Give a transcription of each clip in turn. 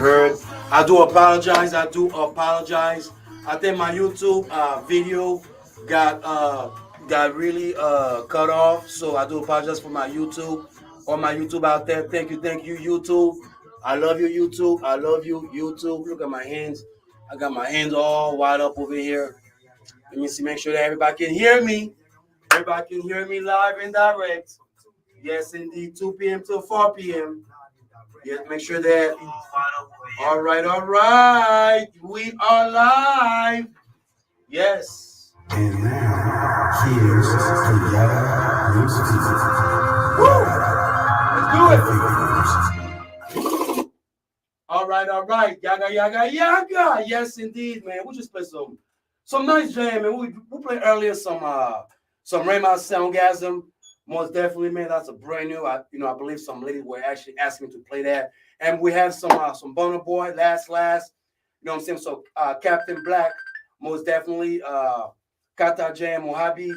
heard. I do apologize. I think my YouTube video got really cut off. So I do apologize for my YouTube. All my YouTube out there. Thank you, YouTube. I love you, YouTube. I love you, YouTube. Look at my hands. I got my hands all wide up over here. Let me see, make sure that everybody can hear me. Everybody can hear me live and direct. Yes, indeed, 2 p.m. to 4 p.m. Yes, make sure that. All right. We are live. Yes. And now, here's the Yaggah music. Woo! Let's do it. All right. Yaggah. Yes, indeed, man. We just play some nice jam, and we played earlier some Raymond Soundgasm. Most definitely, man. That's a brand new. I believe some ladies were actually asking me to play that, and we have some Burna Boy, last. You know what I'm saying? So Captain Black, most definitely. Kata Jam Mojave,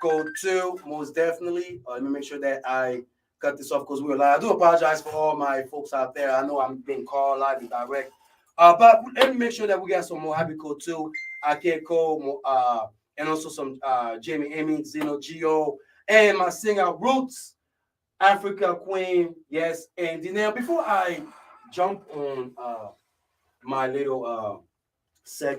Code 2, most definitely. Let me make sure that I cut this off because we were live. I do apologize for all my folks out there. I know I'm being called live and direct. But let me make sure that we got some Mojave Code 2, Ake Code, and also some Jamie Amy, Zeno Gio, and my singer Roots, Africa Queen. Yes. And now before I jump on my little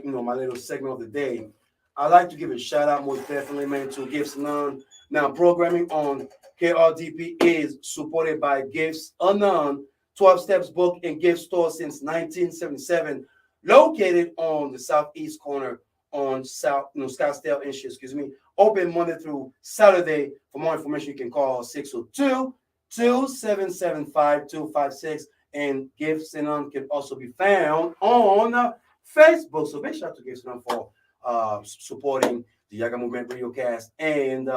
my little segment of the day, I'd like to give a shout out, most definitely, man, to Gifts None. Now, programming on KRDP is supported by Gifts Unknown, 12 Steps Book and Gift Store since 1977, located on the southeast corner on Scottsdale and excuse me. Open Monday through Saturday. For more information, you can call 602-277-5256. And Gifts Unknown can also be found on Facebook. So big shout out to Gifts Unknown for supporting the Yaggah Movement Radiocast and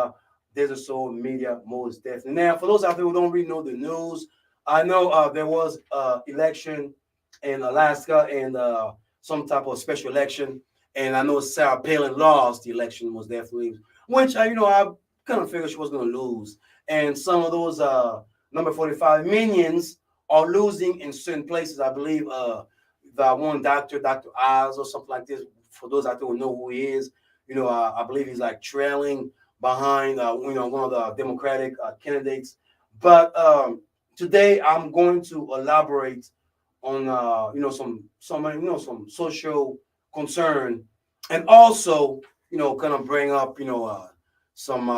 Desert Soul Media, most definitely. Now, for those out there who don't really know the news, I know there was election in Alaska and some type of special election, and I know Sarah Palin lost the election, most definitely, which I kind of figured she was going to lose. And some of those number 45 minions are losing in certain places. I believe the one Dr. Oz or something like this. For those out there who know who he is, I believe he's like trailing behind, one of the Democratic candidates. But today I'm going to elaborate on, some social concern, and also, kind of bring up, some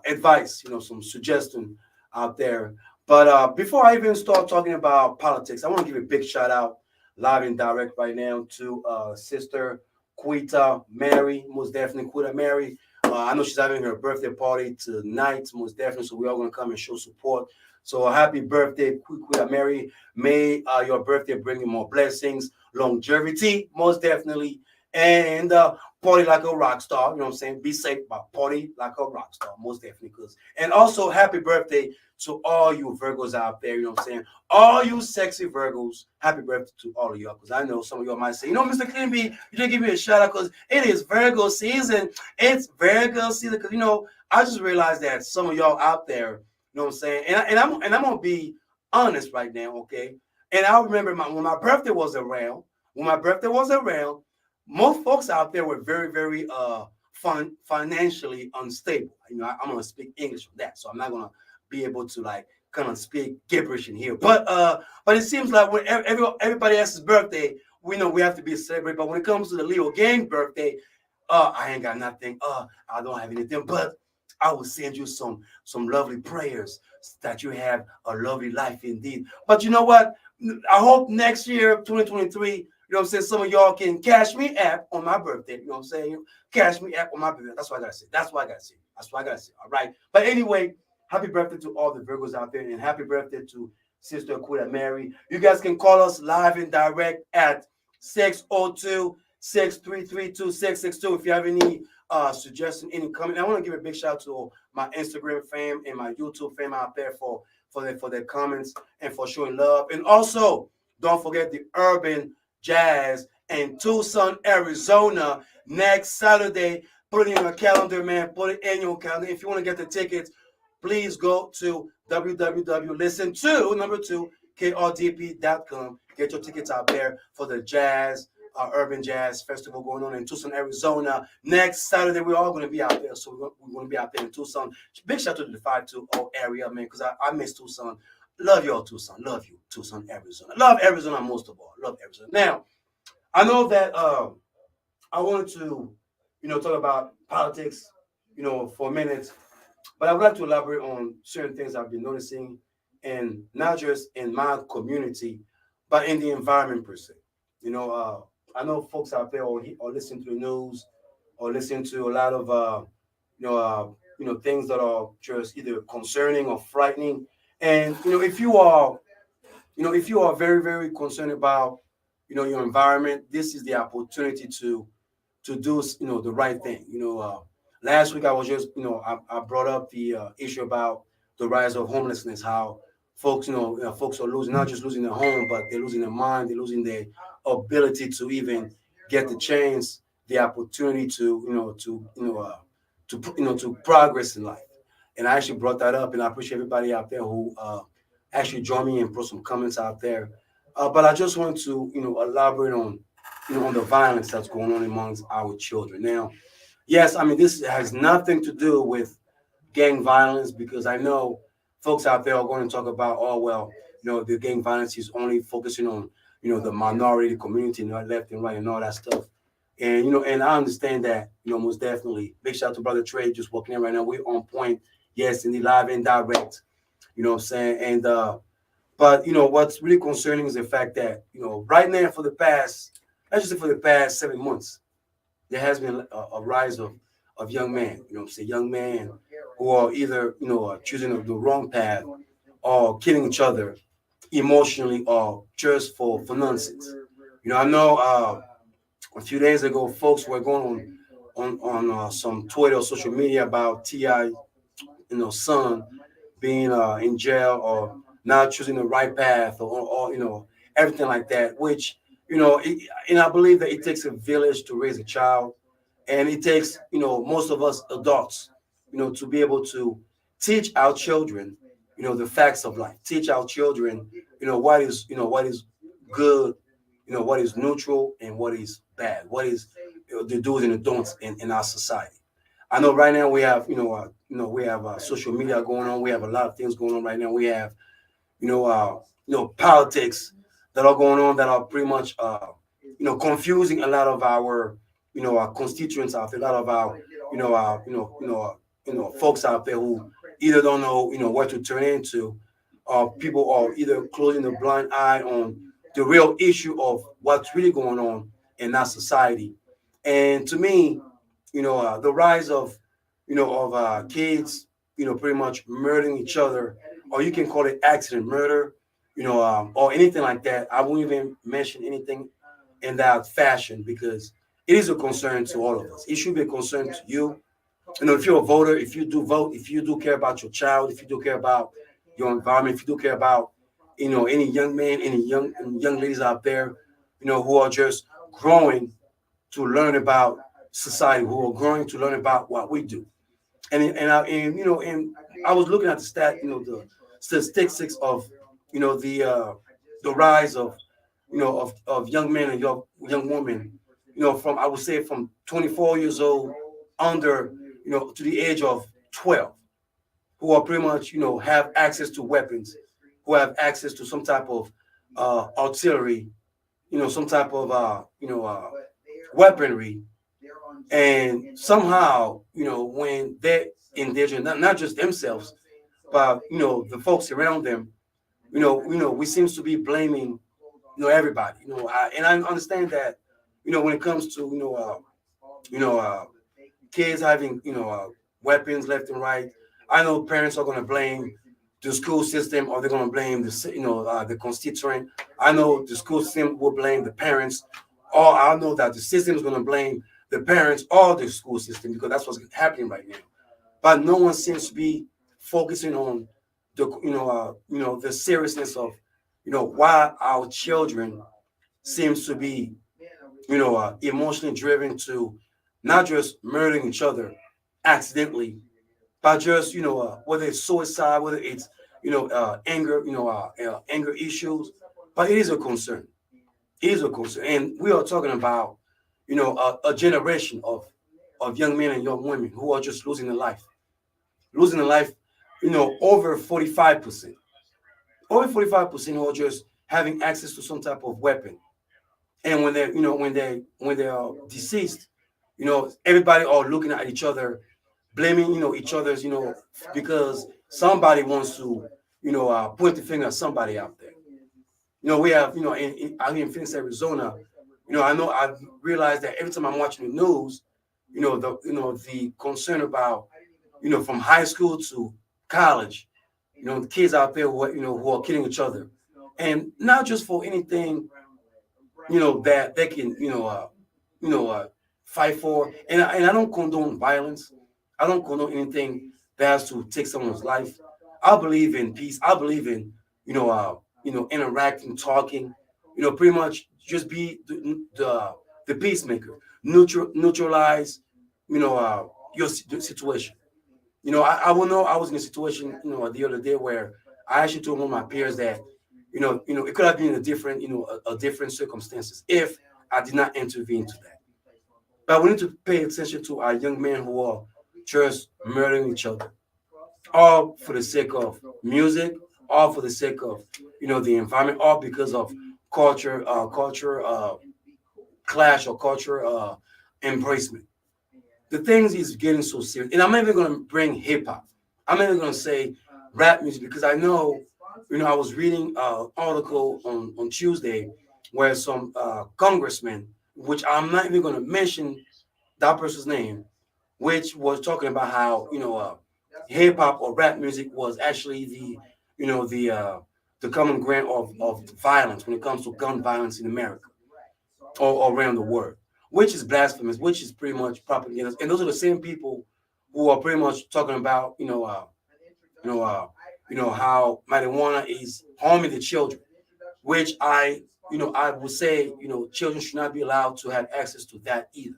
advice, some suggestion out there. But before I even start talking about politics, I want to give a big shout out live and direct right now to Sister Quita Mary, most definitely Quita Mary. I know she's having her birthday party tonight, most definitely, so we're all going to come and show support. So happy birthday, Quita Mary. May your birthday bring you more blessings, longevity, most definitely, and party like a rock star. You know what I'm saying? Be safe, but party like a rock star, most definitely. And also happy birthday to all you Virgos out there. You know what I'm saying? All you sexy Virgos, happy birthday to all of y'all. Because I know some of y'all might say, Mr. Cleanby, you didn't give me a shout out because it is Virgo season. It's Virgo season because I just realized that some of y'all out there, you know what I'm saying? And I'm gonna be honest right now, okay? And I remember when my birthday was around. Most folks out there were very, very financially unstable. I'm gonna speak English for that, so I'm not gonna be able to kind of speak gibberish in here. But it seems like when everybody else's birthday, we know we have to be celebrated. But when it comes to the Leo Gang birthday, I ain't got nothing. I don't have anything. But I will send you some lovely prayers that you have a lovely life indeed. But you know what? I hope next year, 2023. You know what I'm saying? Some of y'all can cash me app on my birthday. You know what I'm saying? Cash me app on my birthday. That's what I gotta say. All right. But anyway, happy birthday to all the Virgos out there, and happy birthday to Sister Quita Mary. You guys can call us live and direct at 602-633-2662 if you have any suggestion, any comment. I want to give a big shout out to my Instagram fam and my YouTube fam out there for their comments and for showing love. And also, don't forget the Urban Jazz in Tucson, Arizona, next Saturday. Put it in your calendar, man. Put it in your calendar. If you want to get the tickets, please go to KRDP.FM Get your tickets out there for the Urban Jazz Festival going on in Tucson, Arizona. Next Saturday, we're all going to be out there. So we're going to be out there in Tucson. Big shout out to the 520 area, man, because I miss Tucson. Love y'all, Tucson. Love you, Tucson, Arizona. Love Arizona most of all. Love Arizona. Now, I know that I wanted to, talk about politics, for a minute, but I would like to elaborate on certain things I've been noticing, and not just in my community, but in the environment per se. I know folks out there or listen to the news or listen to a lot of things that are just either concerning or frightening. And if you are very, very concerned about your environment, this is the opportunity to do the right thing. Last week I was just I brought up the issue about the rise of homelessness, how folks folks are losing, not just losing their home, but they're losing their mind, they're losing their ability to even get the chance, the opportunity to progress in life. And I actually brought that up, and I appreciate everybody out there who actually joined me and put some comments out there. But I just want to elaborate on the violence that's going on amongst our children. Now, yes, I mean, this has nothing to do with gang violence, because I know folks out there are going to talk about, oh, well, the gang violence is only focusing on, the minority community, left and right and all that stuff. And, and I understand that, most definitely. Big shout out to Brother Trey just walking in right now. We're on point. Yes, in the live and direct, what I'm saying? And, but, what's really concerning is the fact that, right now for the past 7 months, there has been a rise of young men, young men who are either, choosing the wrong path or killing each other emotionally or just for nonsense. I know a few days ago, folks were going on some Twitter or social media about T.I., son being in jail or not choosing the right path or everything like that, which, and I believe that it takes a village to raise a child. And it takes, most of us adults, to be able to teach our children, the facts of life, teach our children, what is good, what is neutral and what is bad, what is the do's and the don'ts in our society. I know right now we have, we have social media going on. We have a lot of things going on right now. We have, politics that are going on that are pretty much, confusing a lot of our, our constituents out there, a lot of our, folks out there who either don't know, what to turn into, or people are either closing a blind eye on the real issue of what's really going on in our society. And to me, the rise of, kids, pretty much murdering each other, or you can call it accident murder, or anything like that. I won't even mention anything in that fashion because it is a concern to all of us. It should be a concern to you. If you're a voter, if you do vote, if you do care about your child, if you do care about your environment, if you do care about, any young man, any young ladies out there, who are just growing to learn about society, who are growing to learn about what we do. And I was looking at the statistics of, the rise of, of young men and young women, from, I would say, from 24 years old under, to the age of 12, who are pretty much, have access to weapons, who have access to some type of artillery, some type of, weaponry. And somehow, when they're endangered, not just themselves, but, the folks around them, we seems to be blaming, everybody, and I understand that, when it comes to, kids having, weapons left and right. I know parents are going to blame the school system, or they're going to blame the constituent. I know the school system will blame the parents, or I know that the system is going to blame the parents or the school system, because that's what's happening right now. But no one seems to be focusing on the the seriousness of why our children seems to be emotionally driven to not just murdering each other accidentally, but just whether it's suicide, whether it's anger, anger issues, but it is a concern. It is a concern, and we are talking about, a generation of young men and young women who are just losing their life, over 45%, over 45% who are just having access to some type of weapon, and when they, when they are deceased, everybody are looking at each other, blaming, each other's, because somebody wants to, point the finger at somebody out there. We have, out here in Phoenix, Arizona, I've realized that every time I'm watching the news, the concern about, from high school to college, the kids out there who are killing each other, and not just for anything, that they can, fight for. And I don't condone violence. I don't condone anything that has to take someone's life. I believe in peace. I believe in, interacting, talking, pretty much just be the peacemaker, neutralize, your situation. I will know I was in a situation, the other day where I actually told one of my peers that, it could have been a different, a different circumstances if I did not intervene to that. But we need to pay attention to our young men who are just murdering each other, all for the sake of music, all for the sake of, the environment, all because of culture clash or culture embracement. The things is getting so serious, and I'm not even going to bring hip hop. I'm not even going to say rap music, because I know, I was reading an article on Tuesday where some congressman, which I'm not even going to mention that person's name, which was talking about how, hip hop or rap music was actually the common ground of violence when it comes to gun violence in America or around the world, which is blasphemous, which is pretty much propaganda. And those are the same people who are pretty much talking about, how marijuana is harming the children, which I would say, children should not be allowed to have access to that either.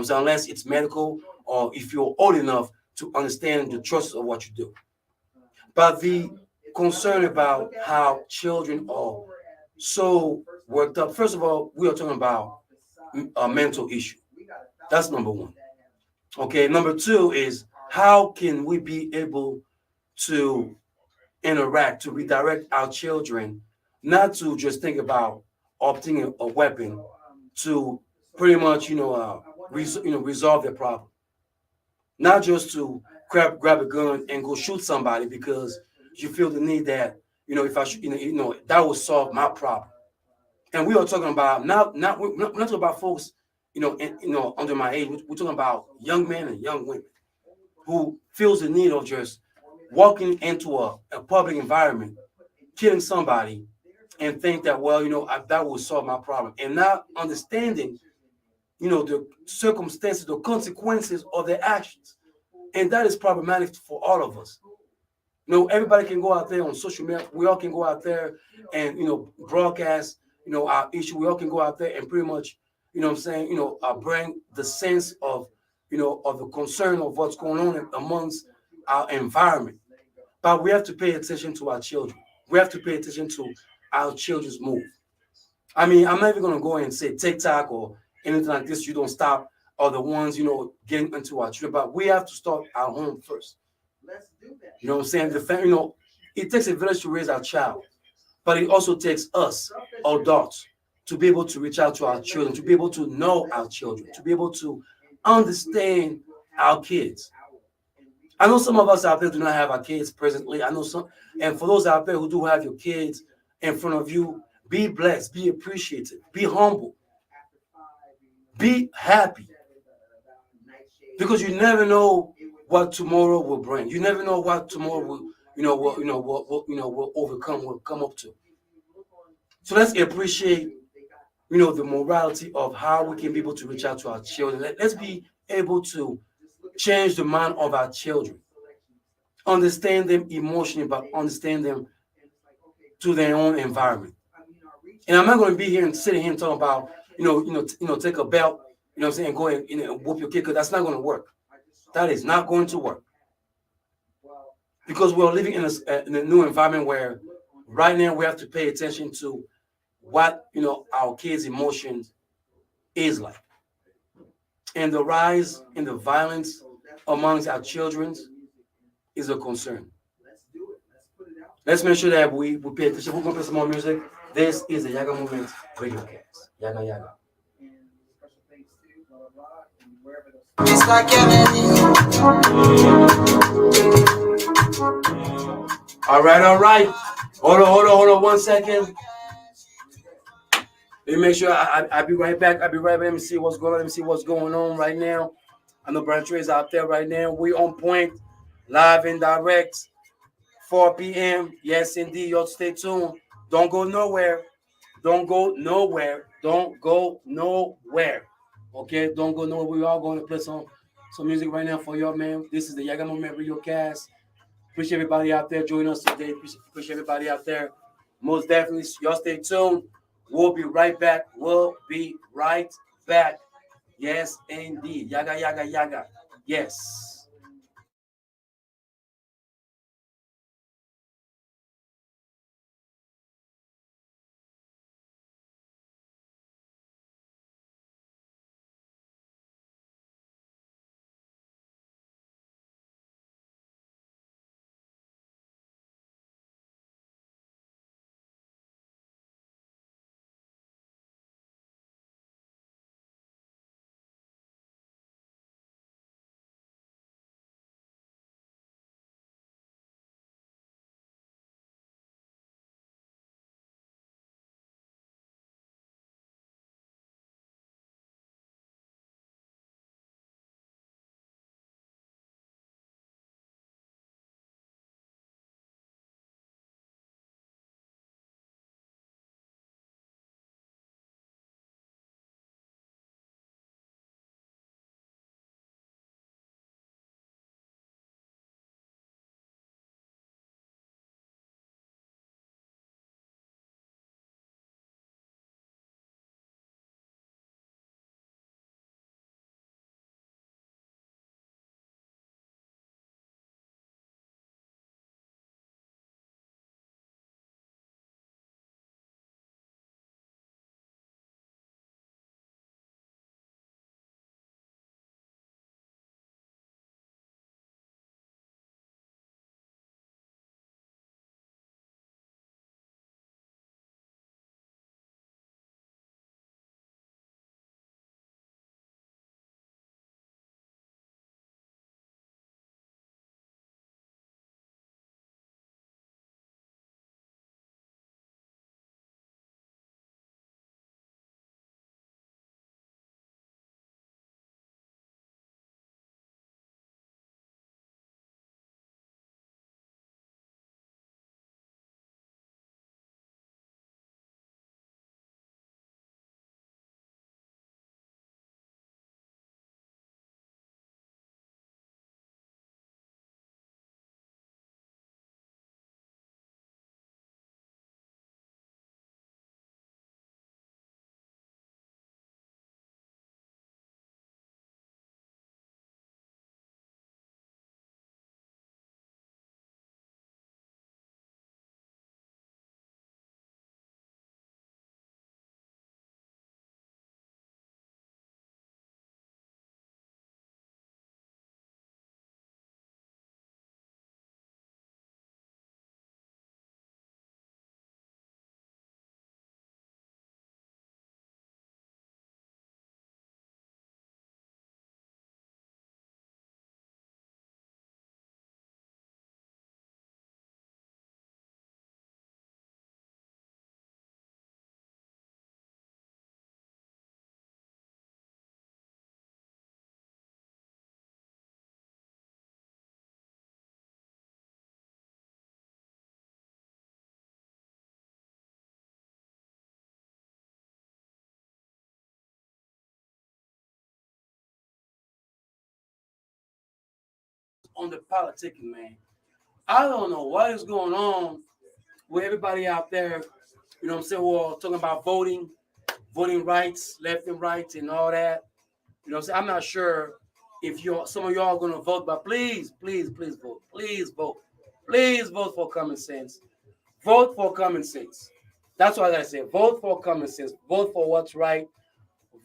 So unless it's medical or if you're old enough to understand the truths of what you do. But the concern about how children are so worked up, first of all, we are talking about a mental issue. That's number one. Okay, number two is how can we be able to interact, to redirect our children, not to just think about obtaining a weapon to pretty much, resolve their problem. Not just to grab a gun and go shoot somebody because you feel the need that, if I should, that will solve my problem. And we are talking about we're not talking about folks, under my age. We're talking about young men and young women who feels the need of just walking into a public environment, killing somebody, and think that, well, that will solve my problem, and not understanding, the circumstances, the consequences of their actions. And that is problematic for all of us. Everybody can go out there on social media. We all can go out there and, broadcast, our issue. We all can go out there and pretty much, bring the sense of, of the concern of what's going on amongst our environment. But we have to pay attention to our children. We have to pay attention to our children's move. I mean, I'm not even going to go and say TikTok or anything like this. You don't stop, or the ones, getting into our children. But we have to start our home first. Let's do that. You know what I'm saying? The family, it takes a village to raise our child, but it also takes us, adults, to be able to reach out to our children, to be able to know our children, to be able to understand our kids. I know some of us out there do not have our kids presently. I know some, and for those out there who do have your kids in front of you, be blessed, be appreciative, be humble, be happy, because you never know what tomorrow will bring. You never know what tomorrow will, will overcome, will come up to. So let's appreciate, the morality of how we can be able to reach out to our children. Let's be able to change the mind of our children, understand them emotionally, but understand them to their own environment. And I'm not going to be here and sitting here and talking about, take a belt, go and whoop your kid, because that's not going to work. That is not going to work. Because we're living in a new environment where right now we have to pay attention to what our kids' emotions is like, and the rise in the violence amongst our children is a concern. Let's make sure that we pay attention. We're gonna play some more music. This is the Yaggah Movement Radiocast. Yaggah Yaggah. It's like All right, all right. Hold on 1 second. Let me make sure I'll be right back. I'll be right back. Let me see what's going on. Let me see what's going on right now. I know Brian Trey is out there right now. We on point, live and direct, 4 p.m. Yes, indeed. Y'all stay tuned. Don't go nowhere. Don't go nowhere. Don't go nowhere. Okay? Don't go nowhere. We are going to play some music right now for y'all, man. This is the Yaggah Movement Radiocast. Appreciate everybody out there joining us today. Appreciate everybody out there. Most definitely. Y'all stay tuned. We'll be right back. We'll be right back. Yes, indeed. Yaggah, Yaggah, Yaggah. Yes. On the politicking, man. I don't know what is going on with everybody out there, what I'm saying, who are talking about voting rights, left and right, and all that. What I'm saying? I'm not sure if some of y'all are gonna vote, but please, please, please vote. Please vote. Please vote for common sense. Vote for common sense. That's what I gotta say. Vote for common sense. Vote for what's right.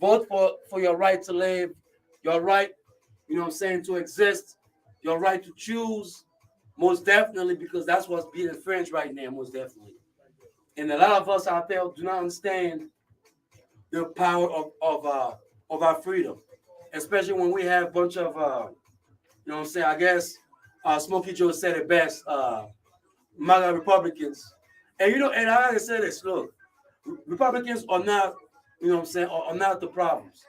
Vote for your right to live, your right, to exist, your right to choose. Most definitely, because that's what's being infringed right now. Most definitely, and a lot of us out there do not understand the power of our freedom, especially when we have a bunch of I guess Smokey Joe said it best. MAGA Republicans, and and I gotta say this. Look, Republicans are not, are not the problems.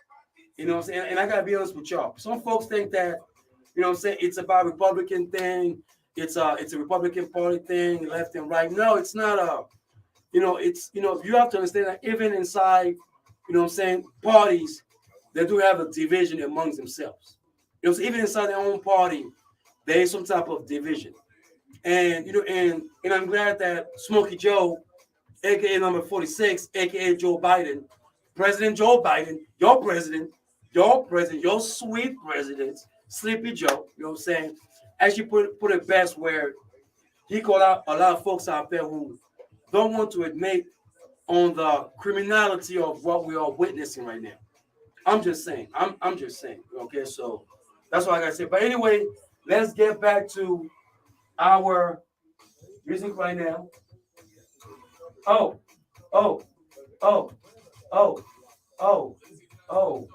And I gotta be honest with y'all. Some folks think that, it's about Republican thing. It's a Republican Party thing, left and right. No, it's not a. It's you have to understand that even inside, parties, they do have a division amongst themselves. So even inside their own party, there is some type of division. And and I'm glad that Smokey Joe, aka number 46, aka Joe Biden, President Joe Biden, your president, your sweet president, Sleepy Joe, actually put it best where he called out a lot of folks out there who don't want to admit on the criminality of what we are witnessing right now. I'm just saying. I'm just saying. Okay, so that's what I gotta say. But anyway, let's get back to our music right now. Oh, oh, oh, oh, oh, oh.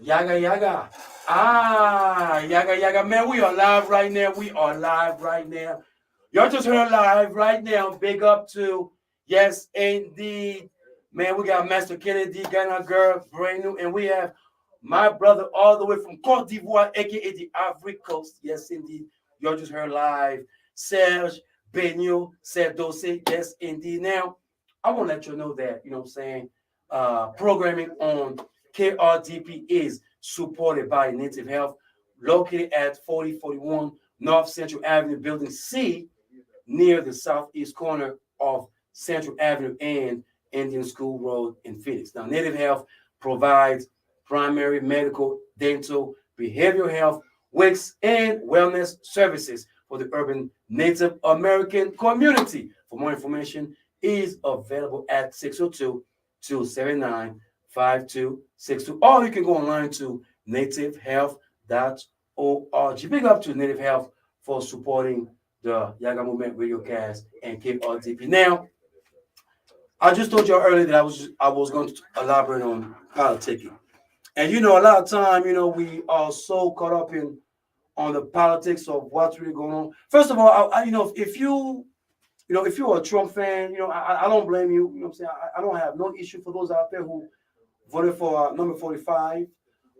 Yaggah, Yaggah. Yaggah, Yaggah. Man, we are live right now. We are live right now. Y'all just heard live right now. Big up to, yes, indeed. Man, we got Master Kennedy, Ghana girl, brand new. And we have my brother all the way from Cote d'Ivoire, a.k.a. the Ivory Coast. Yes, indeed. Y'all just heard live. Serge, Benio, Serdose. Yes, indeed. Now, I want to let you know that, programming on KRDP is supported by Native Health, located at 4041 North Central Avenue, Building C, near the southeast corner of Central Avenue and Indian School Road in Phoenix. Now, Native Health provides primary medical, dental, behavioral health, WICS, and wellness services for the urban Native American community. For more information, is available at 602-279-5262, or you can go online to nativehealth.org. Big up to Native Health for supporting the Yaggah Movement Radiocast and KRDP. Now, I just told you earlier that I was going to elaborate on politicking. And a lot of time, we are so caught up on the politics of what's really going on. First of all, if you're a Trump fan, I don't blame you. You know what I'm saying? I don't have no issue for those out there who voted for number 45,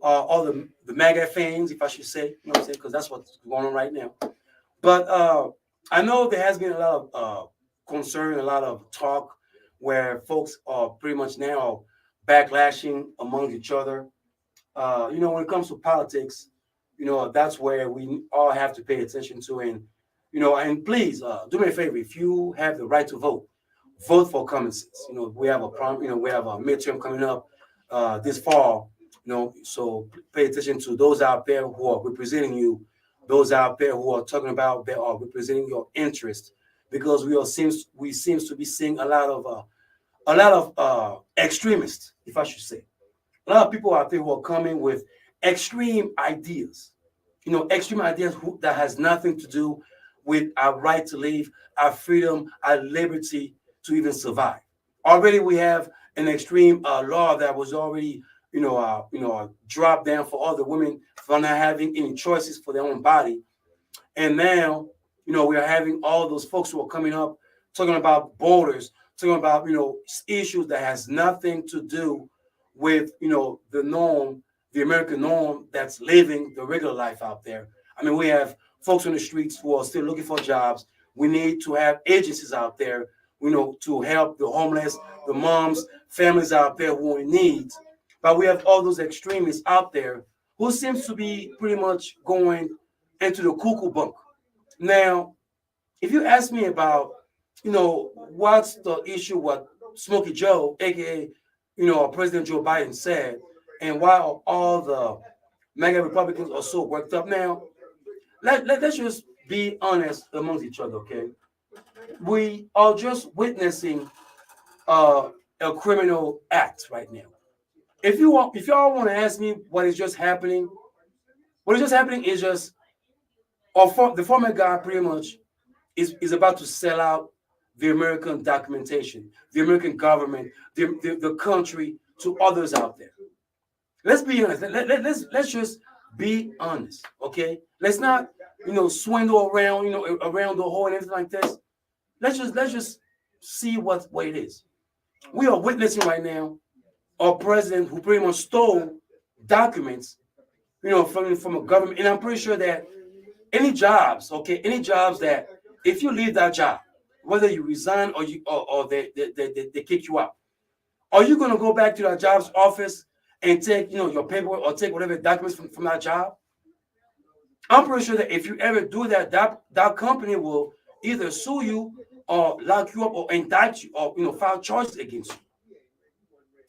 all the MAGA fans, if I should say, you know what I'm saying? Because that's what's going on right now. But I know there has been a lot of concern, a lot of talk where folks are pretty much now backlashing among each other. When it comes to politics, that's where we all have to pay attention to. And please do me a favor. If you have the right to vote, vote for common sense. We have we have a midterm coming up this fall. So pay attention to those out there who are representing you, those out there who are talking about they are representing your interest, because we seems to be seeing a lot of extremists, if I should say. A lot of people out there who are coming with extreme ideas, extreme ideas that has nothing to do with our right to live, our freedom, our liberty to even survive. Already we have an extreme law that was already, dropped down for all the women for not having any choices for their own body. And now, we are having all those folks who are coming up talking about borders, talking about, issues that has nothing to do with, the norm, the American norm that's living the regular life out there. I mean, we have folks on the streets who are still looking for jobs. We need to have agencies out there, to help the homeless, the moms, families out there who are in need. But we have all those extremists out there who seems to be pretty much going into the cuckoo bunk. Now, if you ask me about, what's the issue, what Smokey Joe, aka, President Joe Biden said, and why are all the MAGA Republicans are so worked up now. Let's just be honest amongst each other, okay? We are just witnessing a criminal act right now. If y'all want to ask me what is just happening, what is just happening is just, the former guy pretty much is about to sell out the American documentation, the American government, the country to others out there. Let's be honest. Let's just be honest, okay? Let's not, swindle around, around the hole and everything like this. Let's just see what it is. We are witnessing right now a president who pretty much stole documents, from a government. And I'm pretty sure that any jobs that if you leave that job, whether you resign or they kick you out, are you going to go back to that job's office and take your paperwork or take whatever documents from that job? I'm pretty sure that if you ever do that, that company will either sue you or lock you up or indict you or file charges against you.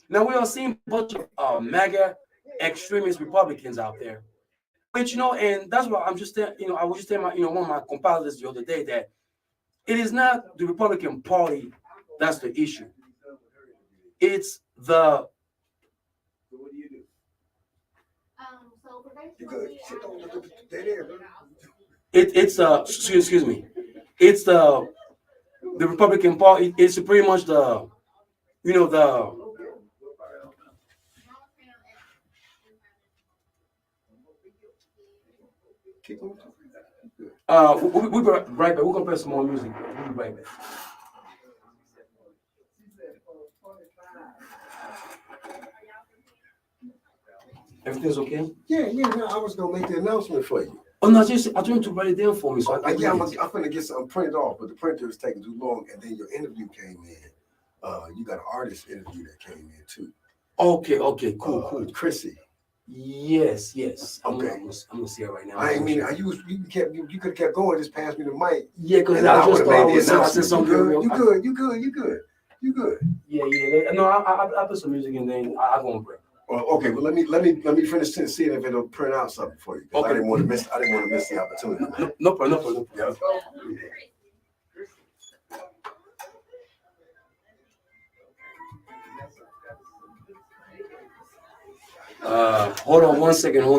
Now we are seeing a bunch of MAGA extremist Republicans out there, which and that's why I'm just I was just telling one of my compilers the other day that it is not the Republican Party that's the issue. It's the excuse me. It's the Republican Party. It's pretty much the we'll be right back. We're gonna play some more music. We'll be right back. Everything's okay? Yeah, no, I was gonna make the announcement for you. Oh no, I told you to write it down for me. So I'm gonna get something printed off, but the printer is taking too long, and then your interview came in. You got an artist interview that came in too. Okay, cool. Chrissy. Yes. Okay. I'm gonna see it right now. I mean, you could have kept going. Just pass me the mic. Yeah, because I just thought I was saying something. You good. Yeah. No, I put some music and then I go on break. Well, okay, well let me finish seeing if it'll print out something for you. Okay. I didn't want to miss the opportunity. No problem. Yeah. Hold on one second. Hi.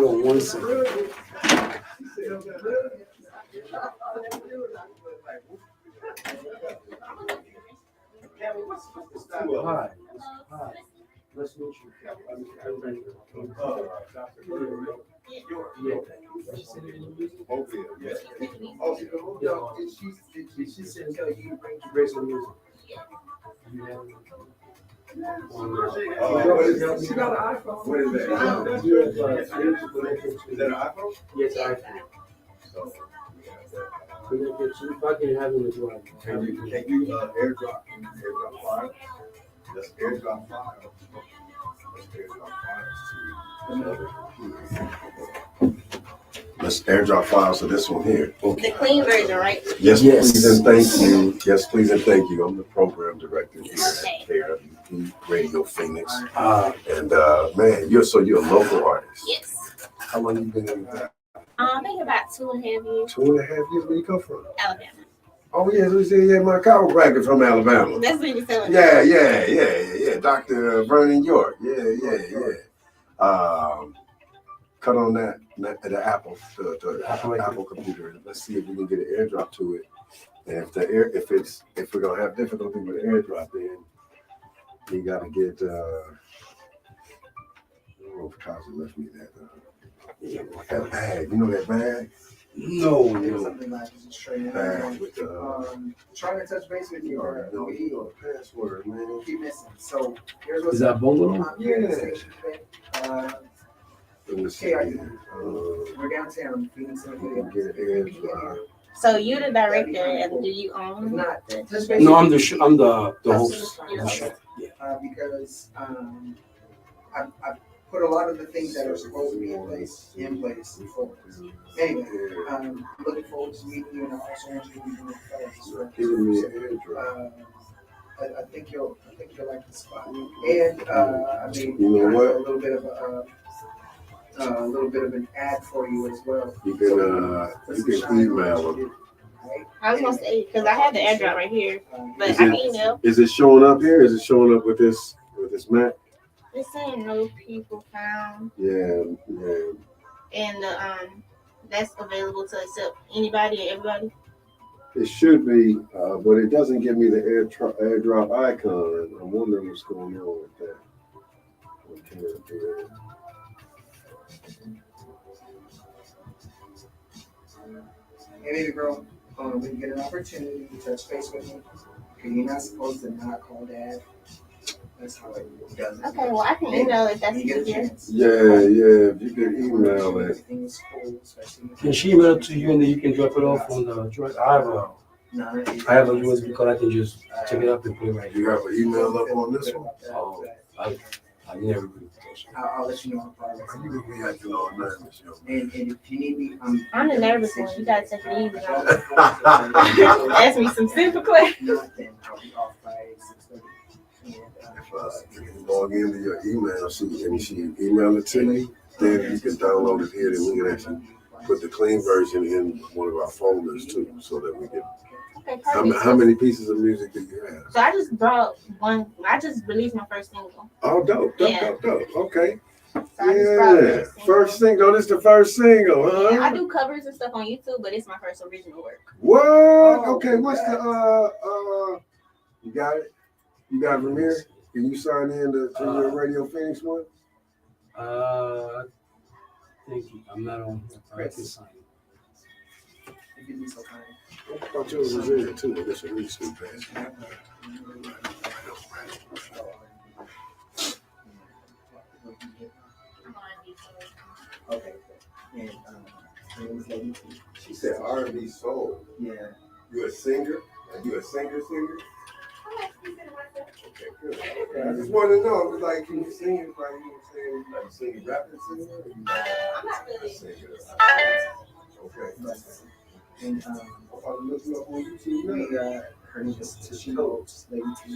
Nice to meet you. She said you bring some music. She got an iPhone. What is that? Is that an iPhone? Yes, iPhone. If I can have it as well. Can you airdrop file? Just airdrop file. Let's airdrop files to this one here. The clean version, right? Yes, please and thank you. Yes, please and thank you. I'm the program director here at KRDP Radio Phoenix. And man, you're a local artist. Yes. How long you been in that? I think about 2.5 years. 2.5 years. Where you come from? Alabama. Oh yeah, so you say my chiropractor from Alabama. That's what you're saying. Yeah. Dr. Vernon York. Yeah. Cut on that the Apple, the Apple computer. Let's see if we can get an airdrop to it. And if we're gonna have difficulty with the airdrop, then we gotta get. I don't know if Kyle left me that bag. You know that bag? No. Something like straight Bag with the. trying to touch base with you. No, you know the password, man. Keep missing. So here's what's Is that Bungalow? Yeah. KRDP. We're downtown. Get an airdrop. So you're the director, and do you own? Not the touch base. No, I'm the host. Yeah. Because I put a lot of the things that are supposed to be in place for us. Anyway, I'm looking forward to meeting you, and I also want you to be doing Giving me an airdrop. I think you'll like the spot. And I mean, You know what? a little bit of an ad for you as well. You can email them. I was gonna say because I have the airdrop right here, but Is I can it- email. Is it showing up here? Is it showing up with this Mac? It's saying no people found, Yeah. and that's available to accept anybody and everybody. It should be, but it doesn't give me the airdrop icon. I'm wondering what's going on with that. Hey, baby girl, when you get an opportunity to touch base with me, you're not supposed to not call dad. That's how it does. Okay, well I can email if that's When you get a easier. chance. Yeah. If you could email it. Everything is cool, especially with- Can she email it to you and then you can drop it off on the direct? I have a USB card. I can just check it up and put it right You here. have an email up on this one? Oh, I never really. I'll let you know how far You would be acting all nervous, yo. And if you need me, I'm the nervous one. You gotta take it easy. Not Ask me some simple questions. then I'll be off by 6:30. If you log into your email, she email it to you, then you can download it here, and we can actually put the clean version in one of our folders too, so that we can. Okay, perfect. How many pieces of music do you have? So I just brought one. I just released my first single. Oh, dope. Okay. So I just brought Yeah. this single. First single. This the first single, huh? Yeah, I do covers and stuff on YouTube, but it's my first original work. What? Oh, Okay. What's the You got it. You got it from here. Can you sign in to your Radio Phoenix one? Thank you. I'm not on. I can sign. If you'd be so kind. I thought yours was in it too, but this is really stupid. Okay. And her name is Lady T. She said R&B soul. Yeah. You a singer? Are you a singer? Okay, good. I just want to know, like, can you sing it? Like, you know what I'm saying? Like, sing rap and sing it? Or you I'm not a really. singer? Okay. And I'll look you up on YouTube we now. her name is Tisha Lady T.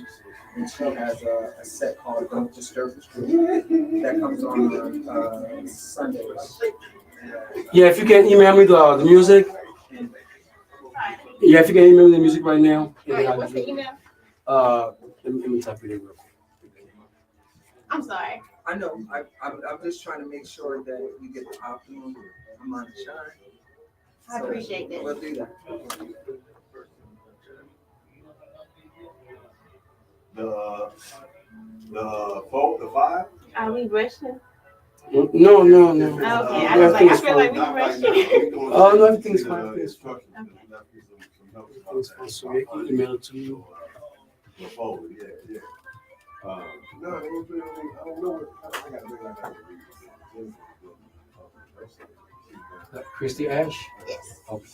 And she has a set called Don't Disturb the Street that comes on Sundays. Yeah, if you can email me the music. Yeah, if you can email me the music right now. And then I'll What's give the you- email? Let me type it in real quick. I'm sorry. I know. I'm just trying to make sure that you get the optimum amount of shine. I appreciate that. We'll do that. The five? Are we rushing? No. Okay, I was like, I feel like we rushing. Oh, no, everything's fine. Everything's fine. Okay. Everything's fine. So you can email it to you. The folder, yeah. No, they ain't put it on me. I don't know what. I gotta bring that back. Christy Ash. Yes. Okay.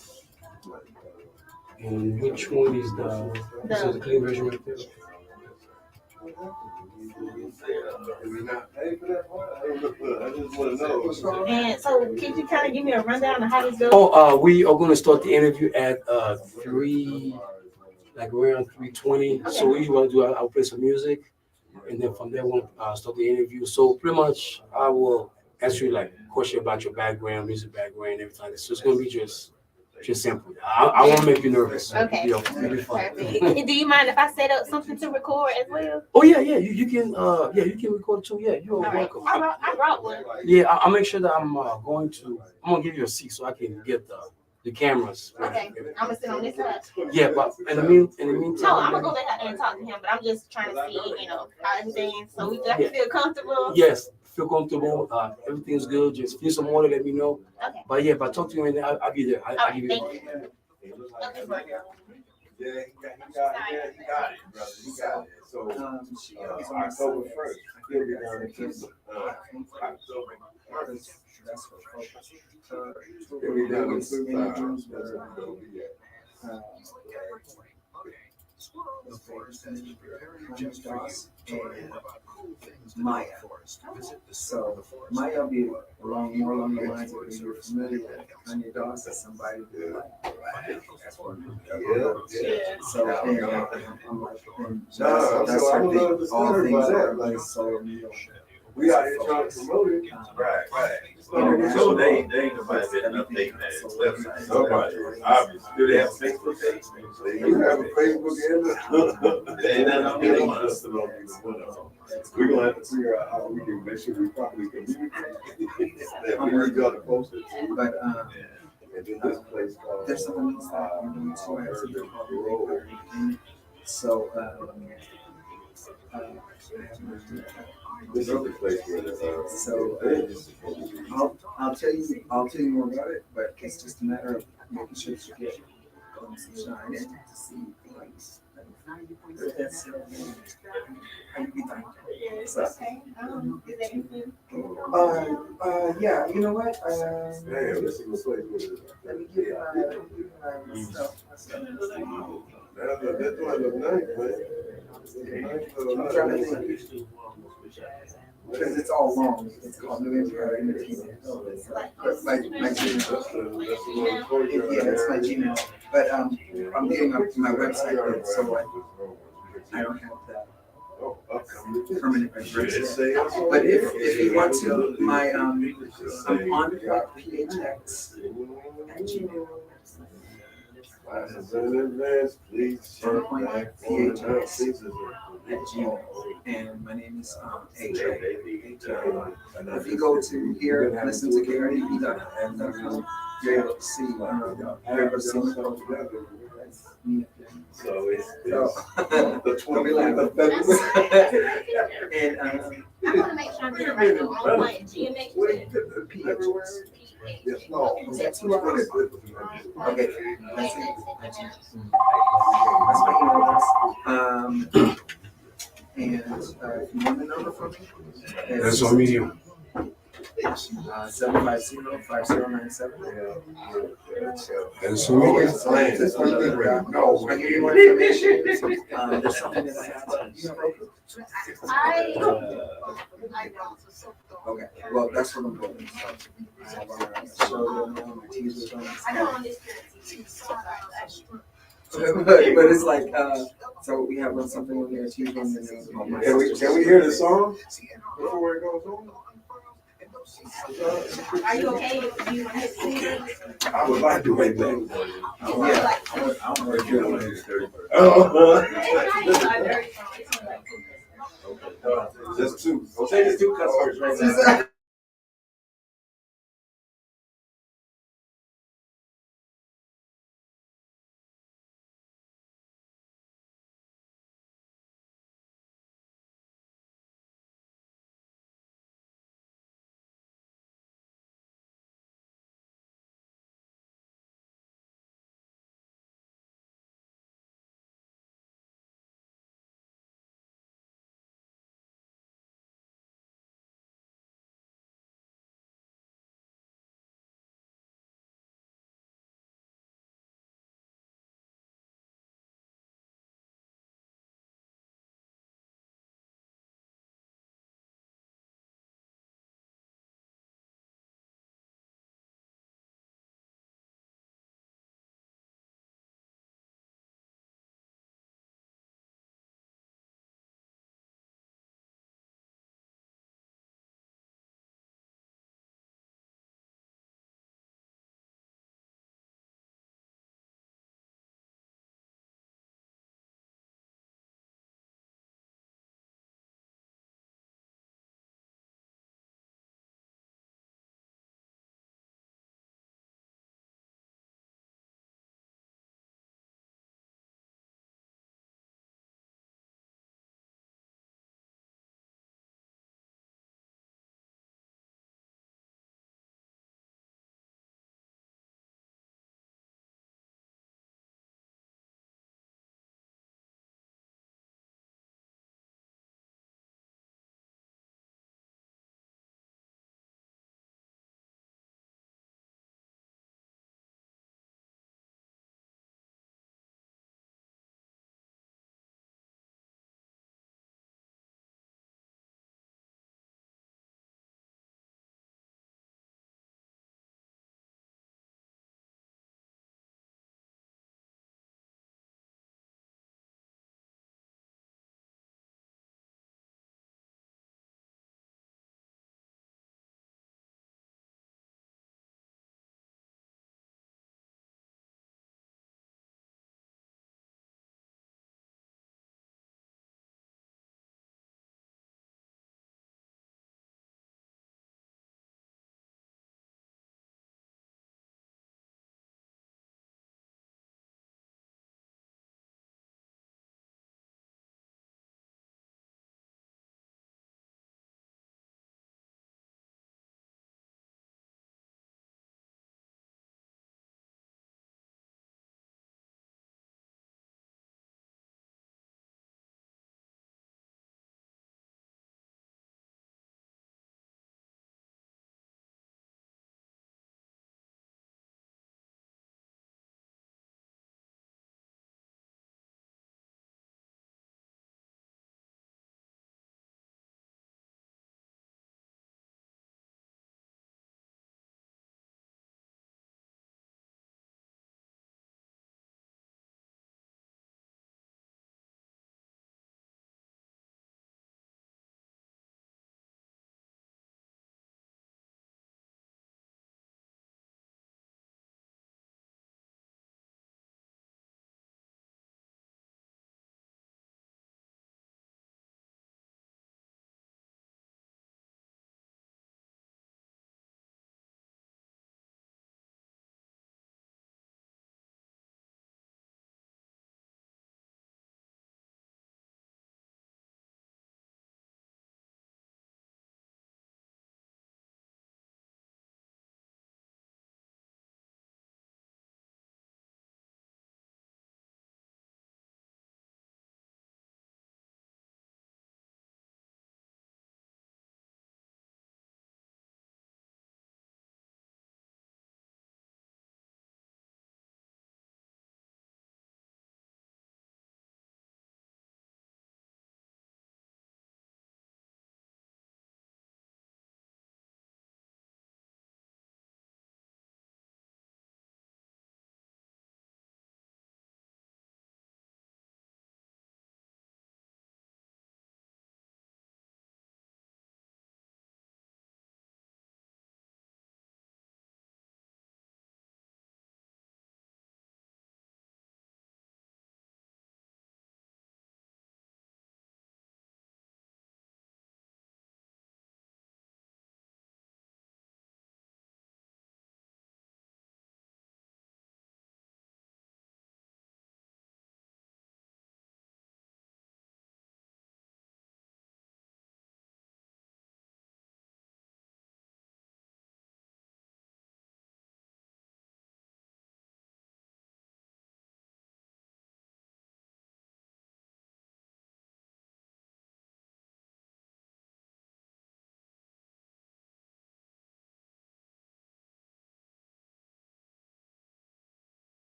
And which one is this is the clean version right there? Did we not pay for that part? I don't know. I just want to know. And so, can you kind of give me a rundown of how this goes? Oh, we are going to start the interview at 3, like around 3:20. So we want to do. I'll play some music, and then from there we'll start the interview. So pretty much, I will ask you like question about your background, music background, everything. So it's going to be just simple. I won't make you nervous. Okay. It'll be fun. Perfect. Do you mind if I set up something to record as well? Oh yeah. You can you can record too. Yeah, you're All right. welcome. I brought one. Yeah, I'll make sure that I'm gonna give you a seat so I can get the cameras. Okay. I'm gonna sit on this side. Yeah, but in the meantime. No, I'm gonna go back out there and talk to him, but I'm just trying to see, how everything, so I can feel comfortable. Yes, feel comfortable. Everything's good. Just feel some water. Let me know. Okay. But yeah, if I talk to you and I'll be there. All I'll right. give you. Thank you. Yeah, you got it, brother. You got it. So, She is on October 1st. He'll be down in Houston. October 1st. That's what focus. He'll be down in Houston. and Maya. So Maya will be more along the lines of if you're familiar with Kanye Doss as somebody who that's what So I'm like, that's I her would love to thing. All study things about are that. like solo meal. We out here trying to promote it. Right. International. They ain't nobody been updating that website. Somebody, obviously, do they have a Facebook page? You have a Facebook and They ain't nothing on we there. don't just know either one of them. We're gonna have to figure out how we can make sure we properly communicate. That we really gotta post it too. But And then this place called. there's something else that I'm doing too. I have something called the Entertainment. So This other place where I'll tell you more about it, but it's just a matter of making sure that you get some shine in to see things. That's how you be done. So, Is there anything? yeah, you know what? Man, this is a place where. Let me give you my stuff. That one look nice, man. I'm trying to think. Because it's all long. It's called New Empire Entertainment. But my Gmail. Yeah, that's my Gmail. But I'm getting up to my website, so I don't have the permanent address. But if you want to, my I'm on PHX at Gmail. Please check back At Gmail. And my name is AJ. If you go to here, listen to KRDP-FM, you're able to see you're able to see my profile. So it's the 29th. And I want to make sure I'm getting right on my GMH. PHX. Yes, no. Is that too long? Okay, that's it. That's my email address. And if you want the number from me, That's on medium. 750-5097. That's on medium. That's one thing where I give you more information. There's something that I have to use. Okay, well, that's what I'm doing. I have a show there now, my teaser's on. I know on this. But it's like, so we have something on there, teaser on there. Can we hear the song before it goes on? Are you okay if you want to sing? I would like to wait back. Yeah. I don't know if you're on this 31st. It's not even dirty song. It's only like 2 Just two. Say this two customers right now.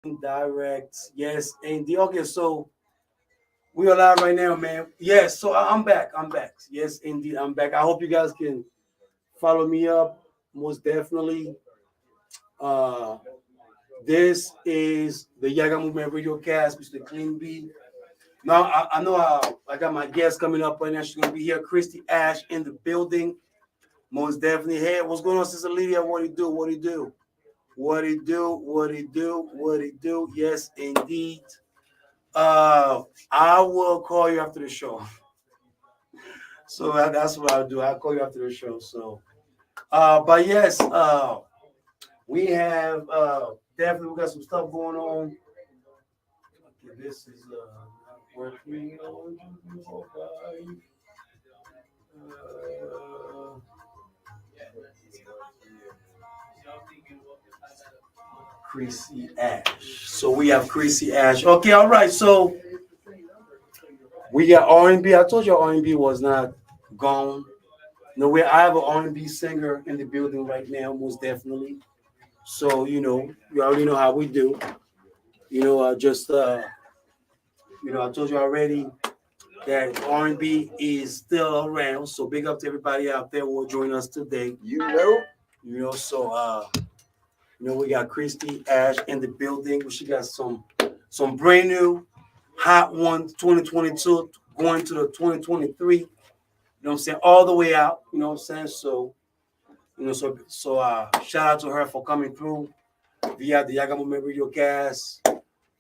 Direct. Yes, indeed. Okay, so we are live right now, man. Yes, so I'm back. I'm back. Yes, indeed, I'm back. I hope you guys can follow me up. Most definitely. Uh, this is the Yaggah Movement Radiocast, Mr. Clean B. Now I know I got my guest coming up right now. She's gonna be here, Chrissy Ash in the building. Most definitely. Hey, what's going on, Sister Lydia? What do you do? What do you do? What do you do? What do you do? What do you do? Yes, indeed. I will call you after the show. So that's what I'll do. I'll call you after the show. So, but yes, we have definitely we got some stuff going on. Okay, this is not working. Chrissy Ash. So we have Chrissy Ash. Okay, all right. So we got R&B. I told you R&B was not gone. No, I have an R&B singer in the building right now, most definitely. So you already know how we do. I told you already that R&B is still around. So big up to everybody out there who will join us today. So we got Christy Ash in the building. She got some brand new hot one 2022 going to the 2023. You know what I'm saying? All the way out. You know what I'm saying? So shout out to her for coming through via the Yaggah Movement Radiocast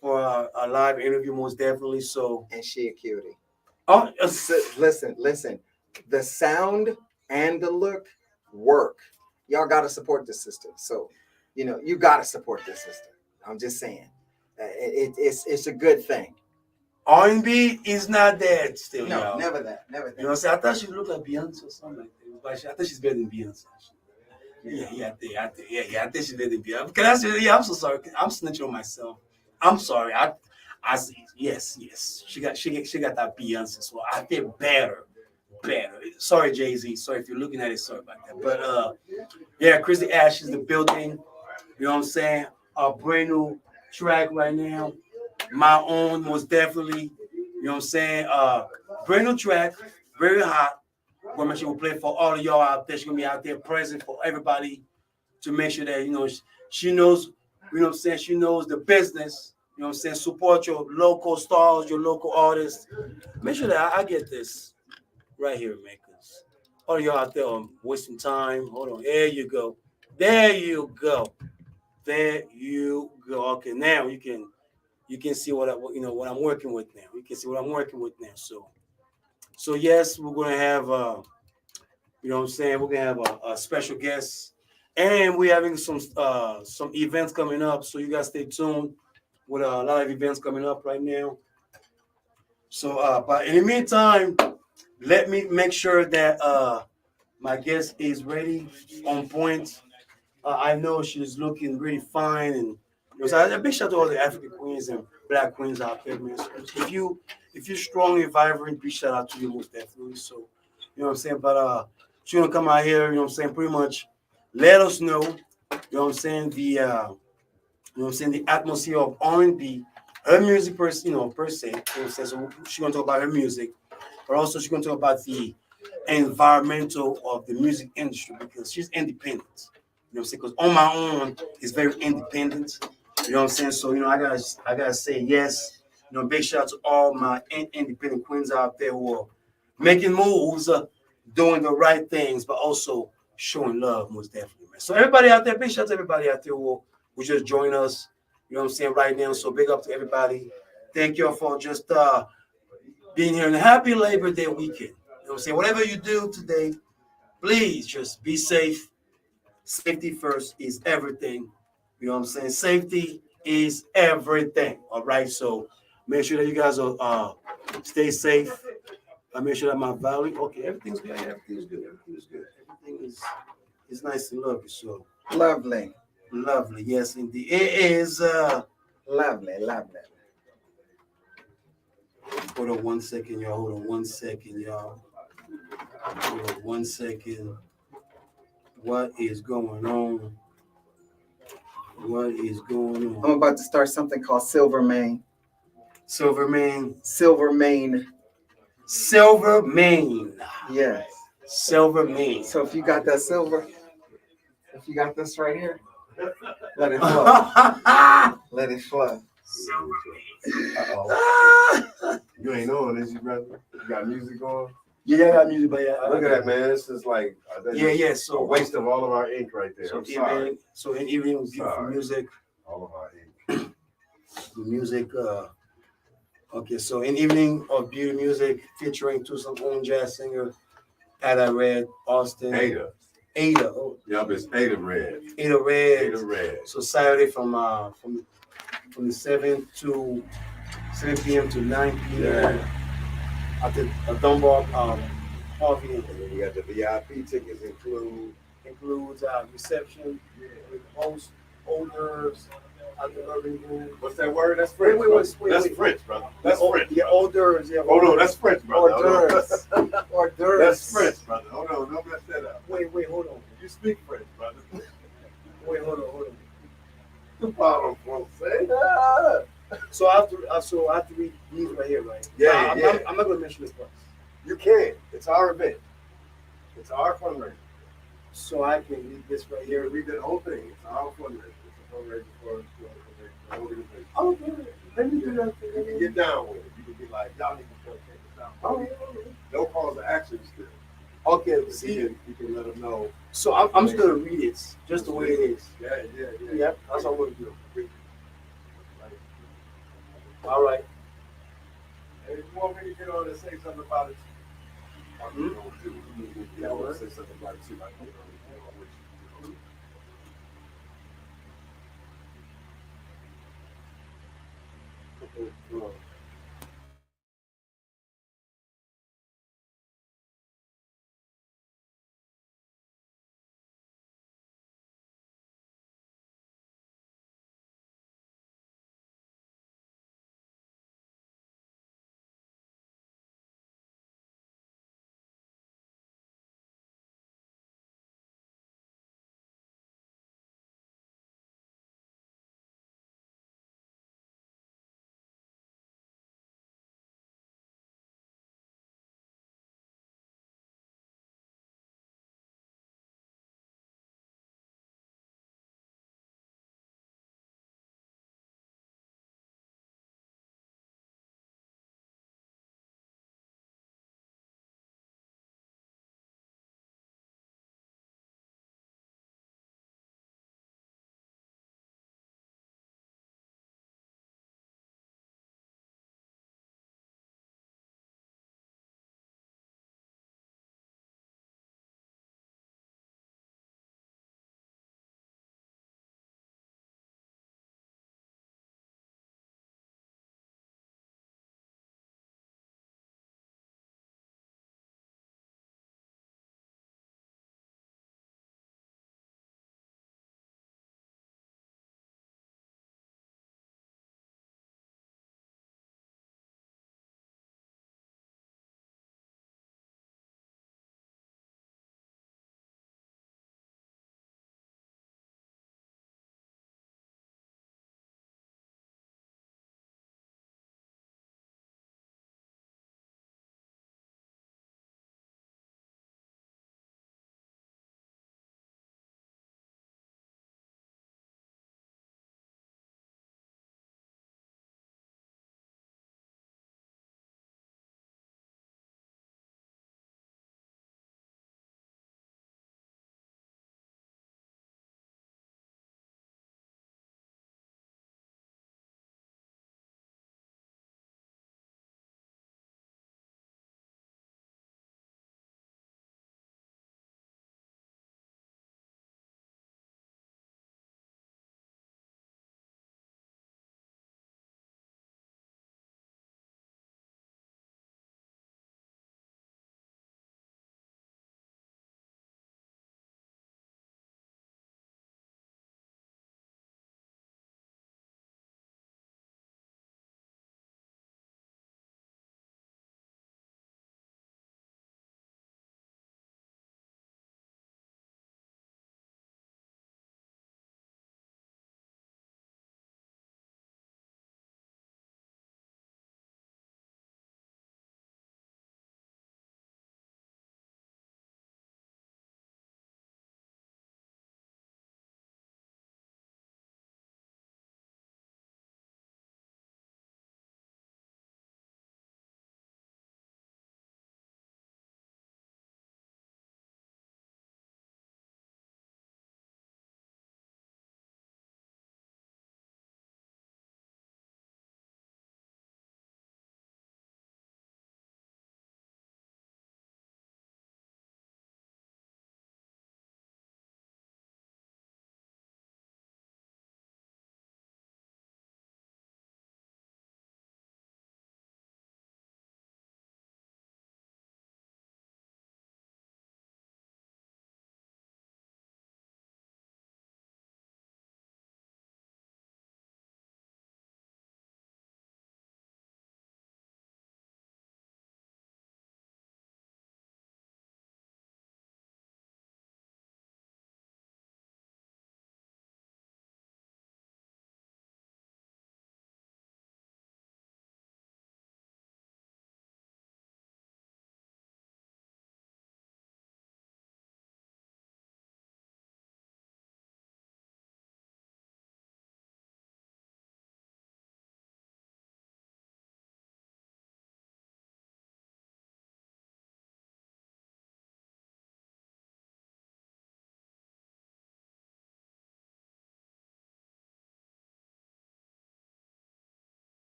for a live interview, most definitely. So And she a cutie. oh, Listen. The sound and the look work. Y'all gotta support this sister. So, you gotta support this sister. I'm just saying, it's a good thing. R&B is not dead still. No, y'all. never that. You know what I'm saying? I thought she looked like Beyonce or something like that. But I think she's better than Beyonce. I think she's better than Beyonce. I'm so sorry. I'm snitching on myself. I'm sorry. I see. Yes. She got that Beyonce. So I feel better. Sorry, Jay-Z. Sorry if you're looking at it. Sorry about that. But Chrissy Ash is the building. You know what I'm saying? A brand new track right now. My own, most definitely. You know what I'm saying? Brand new track, very hot. We're gonna make sure we play for all of y'all out there. She's gonna be out there present for everybody to make sure that she knows, you know what I'm saying, she knows the business. You know what I'm saying? Support your local stars, your local artists. Make sure that I get this right here, man. Cause all of y'all out there are wasting time. Hold on. There you go. Okay, now you can see what I'm working with now. You can see what I'm working with now. So yes, we're gonna have you know what I'm saying, we're gonna have a special guest, and we're having some events coming up. So you guys stay tuned with a lot of events coming up right now. So but in the meantime, let me make sure that my guest is ready, on point. I know she's looking really fine, and so a big shout out to all the African queens and Black queens out there, man. So if you're strong and vibrant, big shout out to you, most definitely. So you know what I'm saying. But she's gonna come out here, you know what I'm saying, pretty much let us know, you know what I'm saying, the atmosphere of R&B, her music per se, you know what I'm saying. So she's gonna talk about her music, but also she's gonna talk about the environmental of the music industry, because she's independent. You know what I'm saying? Because On My Own is very independent. You know what I'm saying? So I gotta say yes. Big shout out to all my independent queens out there who are making moves, doing the right things, but also showing love, most definitely, man. So everybody out there, big shout out to everybody out there who just join us. You know what I'm saying, right now. So big up to everybody. Thank you for just being here, and happy Labor Day weekend. You know what I'm saying? Whatever you do today, please just be safe. Safety first is everything. You know what I'm saying? Safety is everything. All right. So make sure that you guys are stay safe. I make sure that my value. Okay, everything's good. Everything is nice and lovely. So Lovely. Yes, indeed. It is Lovely. Hold on 1 second, y'all. Hold on 1 second, y'all. Hold on 1 second. What is going on? What is going I'm on? about to start something called Silver Mane. Silver Mane. Silver Mane. Silver Mane. Yes. Silver Mane. So if you got that silver, if you got this right here, let it flow. Let it flow. Uh-oh. You ain't on, is you, brother? You got music on? Yeah, I got music, but yeah. Look at that, man. This is like So a waste of all of our ink right there. So I'm sorry. in evening, beautiful Sorry. music. All of our ink. The music. Okay, so in evening of beauty music featuring to some own jazz singer, Ada Red, Austin. Ada. Oh, Yup, it's Ada Red. Ada Red. Ada Red. So Saturday from the 7 p.m. to 9 p.m. Yeah. At the Dunbar Harvey. And then you got the VIP tickets Includes reception with host, orders, at the urban room. What's that word? That's French. Wait. That's French, brother. That's French. Yeah, orders. Yeah. Hold on, that's French, brother. Hors d'oeuvres. Hors d'oeuvres. That's French, brother. Hold on, don't mess that up. Wait, hold on. You speak French, brother. Wait, hold on. The problem, folks. Say. So I have to read these right here, right? Yeah, yeah. I'm not gonna mention this price. You can. It's our event. It's our fundraiser. So I can read this right Here, here. read that whole thing. It's our fundraiser. It's a fundraiser for the organization. Oh, good. Let me do that. You can get down with it. You can be like, y'all need to go check this out. Oh, No calls to action still. okay. But See, you can let them know. so I'm just gonna read it just the way it is. Yeah. Yep, that's all I'm gonna do. All right. Hey, you want me to get on and say something about it? Hmm? Yeah, I want to say something about it too. Okay.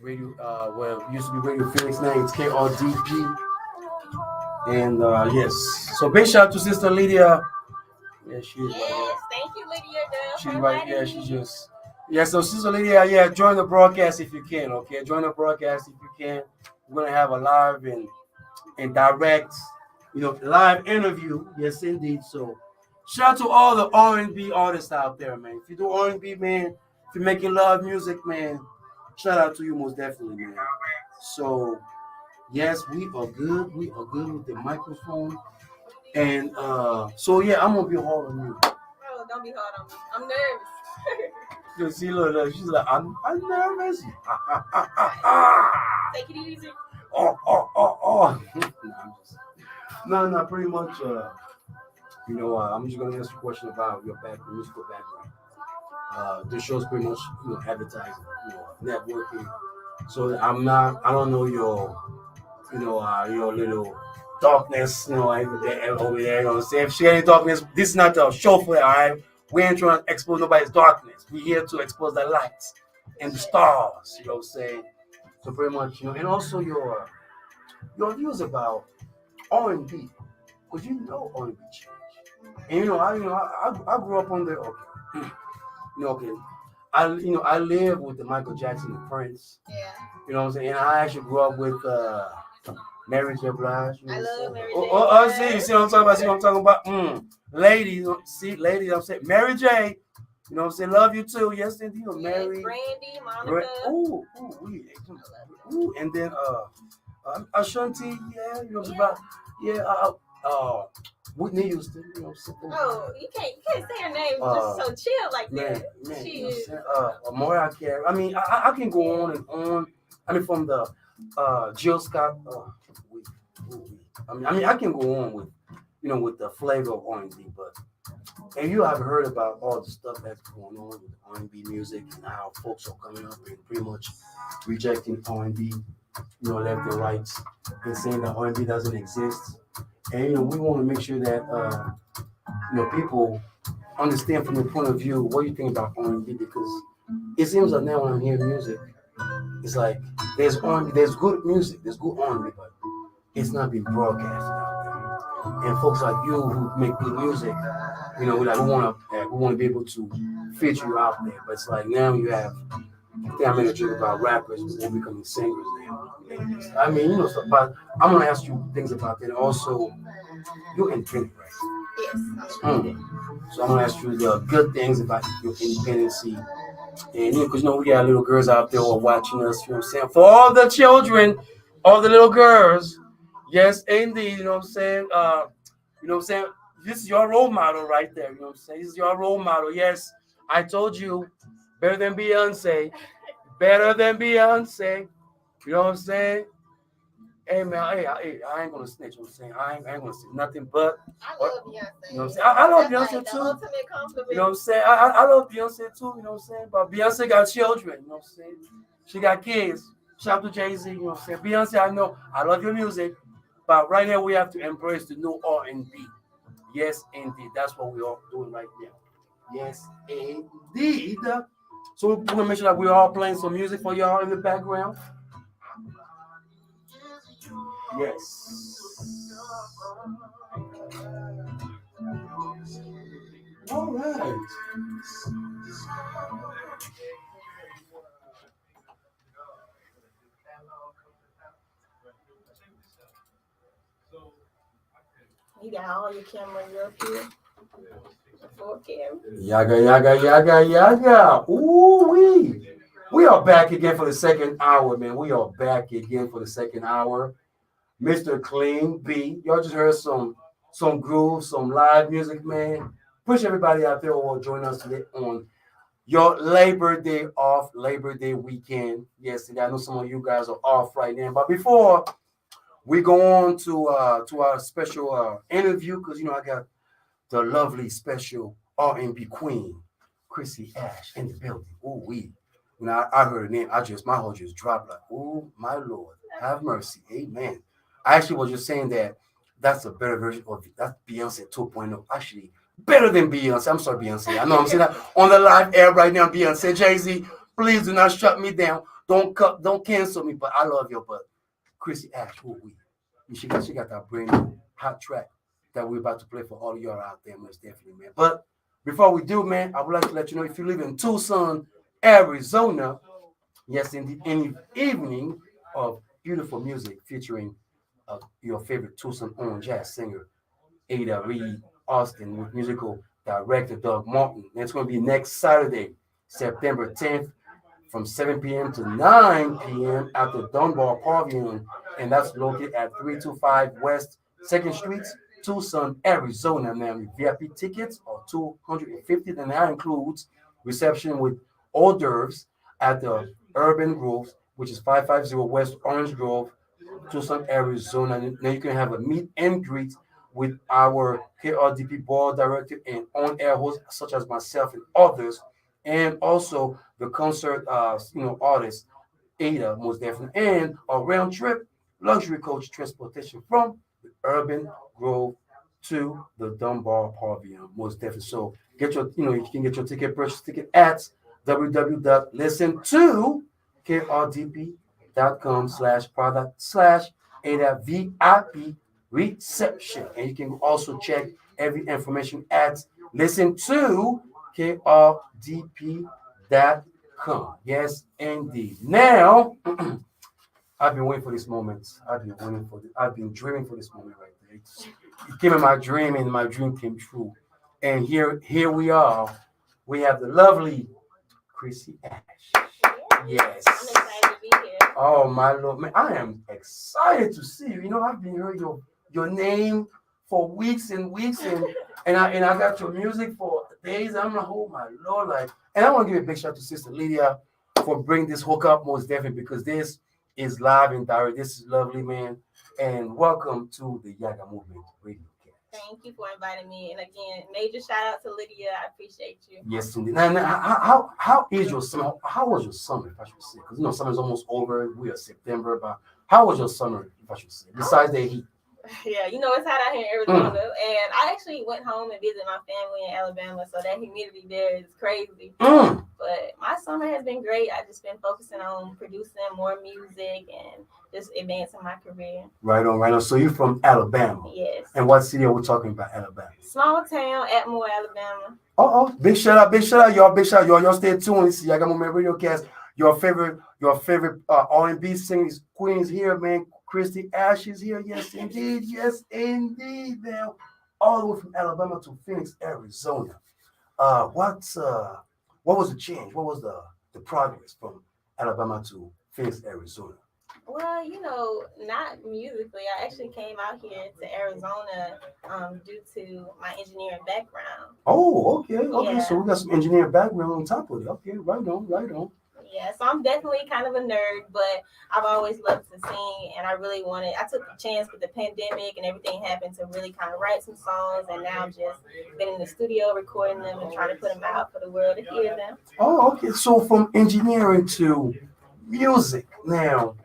Radio, well, it used to be Radio Phoenix, now it's KRDP. And yes, so big shout out to Sister Lydia. Yeah, she's Yes, thank you, Lydia. Girl, she's for right. Yeah, inviting she's me. just so Sister Lydia. Yeah, join the broadcast if you can. Okay, join the broadcast if you can. We're gonna have a live and direct, live interview. Yes, indeed. So shout out to all the R&B artists out there, man. If you do R&B, man, if you're making love music, man, shout out to you most definitely, man. So yes, we are good. We are good with the microphone. And so yeah, I'm gonna be hard on you. Oh, don't be hard on me. I'm nervous. You see, look, she's like, I'm nervous. Take it easy. Oh. No, pretty much. I'm just gonna ask you a question about your musical background. This show's pretty much, advertising, networking. So I don't know your little darkness, over there. If she any darkness, this is not a show for that, all right? We ain't trying to expose nobody's darkness. We're here to expose the lights and the stars, you know what I'm saying? So pretty much, and also your views about R&B, because R&B change. And I grew up on the I live with the Michael Jackson and Prince. Yeah. You know what I'm saying? And I actually grew up with Mary J. Blige. I love Mary J. You see what I'm talking about? Ladies, I'm saying Mary J. You know what I'm saying? Love you too. Yes, indeed. Mary. Brandy, Monica. And then Ashanti, yeah, about Whitney Houston, Oh, you can't say her name just so chill like that. Man, She is. Mariah Carey. I mean, I can go on and on. I mean, from the Jill Scott. I can go on with, with the flavor of R&B, but and you have heard about all the stuff that's going on with R&B music and how folks are coming up and pretty much rejecting R&B, left and right, and saying that R&B doesn't exist. And we want to make sure that people understand from the point of view what you think about R&B, because it seems like now when I'm hearing music, it's like there's R&B, there's good music, there's good R&B, but it's not being broadcasted out there. And folks like you who make good music, we want to be able to feature you out there. But it's like now you have. I think I made a joke about rappers because they're becoming singers now. I mean, stuff. But I'm gonna ask you things about that. Also, you're independent, right? Yes. So I'm gonna ask you the good things about your independency. And because we got little girls out there who are watching us. You know what I'm saying? For all the children, all the little girls, yes, indeed. You know what I'm saying? This is your role model right there. You know what I'm saying? This is your role model. Yes, I told you, better than Beyonce. Better than Beyonce. You know what I'm saying? Hey, man, I ain't going to snitch. You know what I'm saying? I ain't going to say nothing but. I love Beyonce. You know what I'm saying? I love Beyonce like too. The ultimate compliment. You know what I'm saying? I love Beyonce too. You know what I'm saying? But Beyonce got children. You know what I'm saying? She got kids. Shout out to Jay-Z. You know what I'm saying? Beyonce, I know. I love your music. But right now, we have to embrace the new R&B. Yes, indeed. That's what we are doing right now. Yes, indeed. So we're going to make sure that we're all playing some music for y'all in the background. Yes. All right. You got all your cameras up here. Full camera. Yaggah. Ooh, we are back again for the second hour, man. We are back again for the second hour. Mr. Clean B. Y'all just heard some groove, some live music, man. Push everybody out there who will join us today on your Labor Day off, Labor Day weekend. Yes, I know some of you guys are off right now. But before we go on to our special interview, because I got the lovely special R&B queen, Chrissy Ash, in the building. Ooh, when I heard her name, my heart just dropped like, oh my Lord, have mercy, amen. I actually was just saying that's a better version of that's Beyonce 2.0. Actually, better than Beyonce. I'm sorry, Beyonce. I know I'm saying that on the live air right now, Beyonce, Jay-Z, please do not shut me down. don't cancel me, but I love you. But Chrissy Ash, who we? She got that brand new hot track that we're about to play for all of y'all out there, most definitely, man. But before we do, man, I would like to let you know if you live in Tucson, Arizona, yes, in the evening of beautiful music featuring your favorite Tucson own jazz singer, Ada Reed Austin, with musical director Doug Martin. And it's going to be next Saturday, September 10th, from 7 p.m. to 9 p.m. at the Dunbar Pavilion, and that's located at 325 West 2nd Street, Tucson, Arizona. Now, VIP tickets are $250, and that includes reception with hors d'oeuvres at the Urban Grove, which is 550 West Orange Grove, Tucson, Arizona. And then you can have a meet and greet with our KRDP board director and on-air hosts such as myself and others, and also the concert, artist Ada, most definitely, and a round trip luxury coach transportation from the Urban Grove to the Dunbar Pavilion, most definitely. So get your, you can get your purchase ticket at www.listen2krdp.com/product/Ada VIP reception. And you can also check every information at listen2krdp.com. Yes, indeed. Now, I've been waiting for this moment. I've been dreaming for this moment right there. It came in my dream, and my dream came true. And here we are. We have the lovely Chrissy Ash. Yes. I'm excited to be here. Oh my Lord, man! I am excited to see you. I've been hearing your name for weeks and weeks, and I got your music for days. I'm like, oh my Lord, and I want to give a big shout out to Sister Lydia for bringing this hook up, most definitely, because this is live and direct. This is lovely, man, and welcome to the Yaggah Movement Radio. Thank you for inviting me. And again, major shout out to Lydia. I appreciate you. Yes, indeed. Now, how is your summer? How was your summer, if I should say? Because summer's almost over. We are September, but how was your summer, if I should say? Besides the heat. Yeah, it's hot out here in Arizona, and I actually went home and visited my family in Alabama, so that humidity there is crazy. But my summer has been great. I've just been focusing on producing more music and just advancing my career. Right on. So you're from Alabama? Yes. And what city are we talking about, Alabama? Small town, Atmore, Alabama. Big shout out, y'all. Big shout out, y'all. Stay tuned. This is Yaggah Movement Radiocast. Your favorite R&B singers, queens here, man. Chrissy Ash is here. Yes, indeed. Man. All the way from Alabama to Phoenix, Arizona. What was the change? What was the progress from Alabama to Phoenix, Arizona? Well, not musically. I actually came out here to Arizona due to my engineering background. Oh, okay. Yeah. So we got some engineering background on top of it. Okay, right on. Yeah, so I'm definitely kind of a nerd, but I've always loved to sing, and I took the chance with the pandemic and everything happened to really kind of write some songs, and now I'm just been in the studio recording them and trying to put them out for the world to hear them. Oh, okay. So from engineering to music now,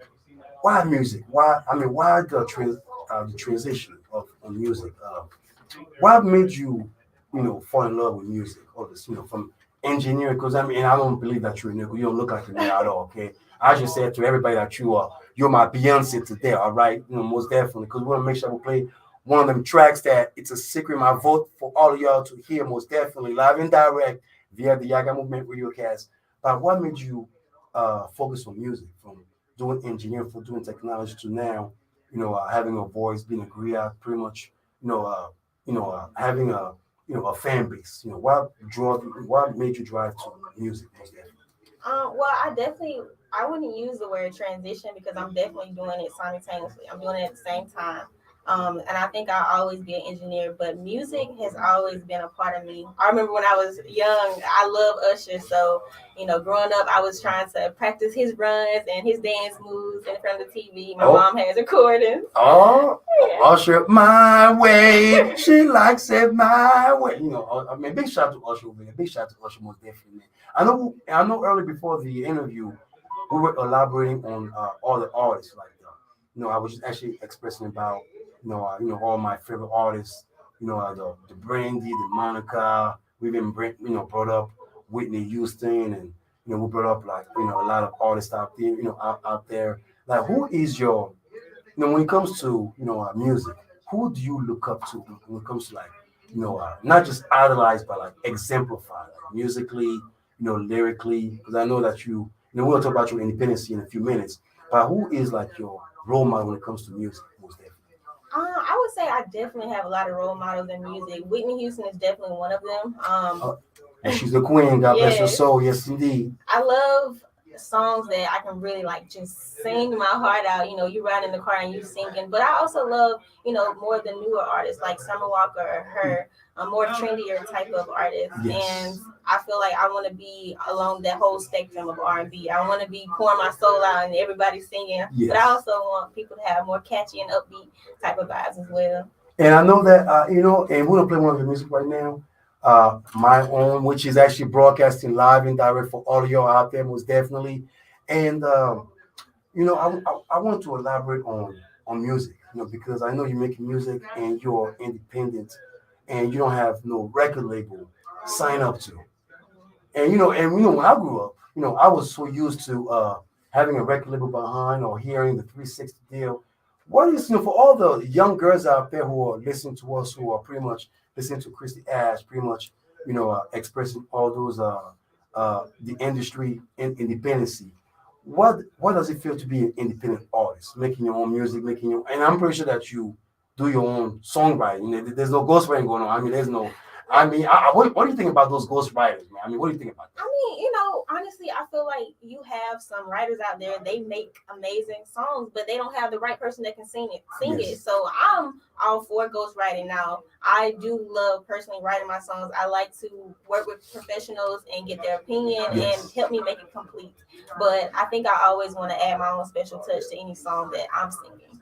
why music? Why the transition of music? What made you, fall in love with music? Or this, from engineering? Because I don't believe that you're a nigga. You don't look like a nigga at all. Okay, I just said to everybody that you're my Beyonce today. All right, most definitely. Because we want to make sure we play one of them tracks that it's a secret. My vote for all of y'all to hear, most definitely, live and direct via the Yaggah Movement Radiocast. But what made you focus on music, from doing engineering, for doing technology, to now, having a voice, being a griot, pretty much, having a fan base? What made you drive to music? Well, I wouldn't use the word transition because I'm definitely doing it simultaneously. I'm doing it at the same time. And I think I'll always be an engineer, but music has always been a part of me. I remember when I was young, I love Usher. So, growing up, I was trying to practice his runs and his dance moves in front of the TV. My mom has recordings. Oh, yeah. Usher, my way. She likes it my way. Big shout out to Usher, man. Big shout out to Usher, most definitely. I know early before the interview, we were elaborating on all the artists. I was just actually expressing about, all my favorite artists, the Brandy, the Monica. We even brought up Whitney Houston and we brought up like a lot of artists out there, out there. Like, who is your, when it comes to music, who do you look up to when it comes to like, not just idolize, but like exemplify, like musically, lyrically? Because I know that we'll talk about your independence in a few minutes. But who is like your role model when it comes to music? Most definitely. I would say I definitely have a lot of role models in music. Whitney Houston is definitely one of them. And she's the queen. God bless her Yes. soul. Yes, indeed. I love songs that I can really like just sing my heart out. You ride in the car and you singing. But I also love, more of the newer artists like Summer Walker, her, a more trendier type of artist. Yes. And I feel like I want to be along that whole spectrum of R&B. I want to be pouring my soul out and everybody singing. Yes. But I also want people to have more catchy and upbeat type of vibes as well. And I know that, and we're going to play one of the music right now. My own, which is actually broadcasting live and direct for all of y'all out there, most definitely. And I want to elaborate on music, because I know you're making music and you're independent, and you don't have no record label sign up to. And when I grew up, I was so used to having a record label behind or hearing the 360 deal. What is, for all the young girls out there who are listening to us, who are pretty much listening to Chrissy Ash, pretty much, expressing all those the industry independency. What does it feel to be an independent artist, making your own music, and I'm pretty sure that you do your own songwriting. There's no ghostwriting going on. I mean, there's no. What do you think about those ghostwriters, man? I mean, what do you think about that? Honestly, I feel like you have some writers out there, they make amazing songs, but they don't have the right person that can sing it. Yes. So I'm all for ghostwriting now. I do love personally writing my songs. I like to work with professionals and get their opinion and help me make it complete. But I think I always want to add my own special touch to any song that I'm singing.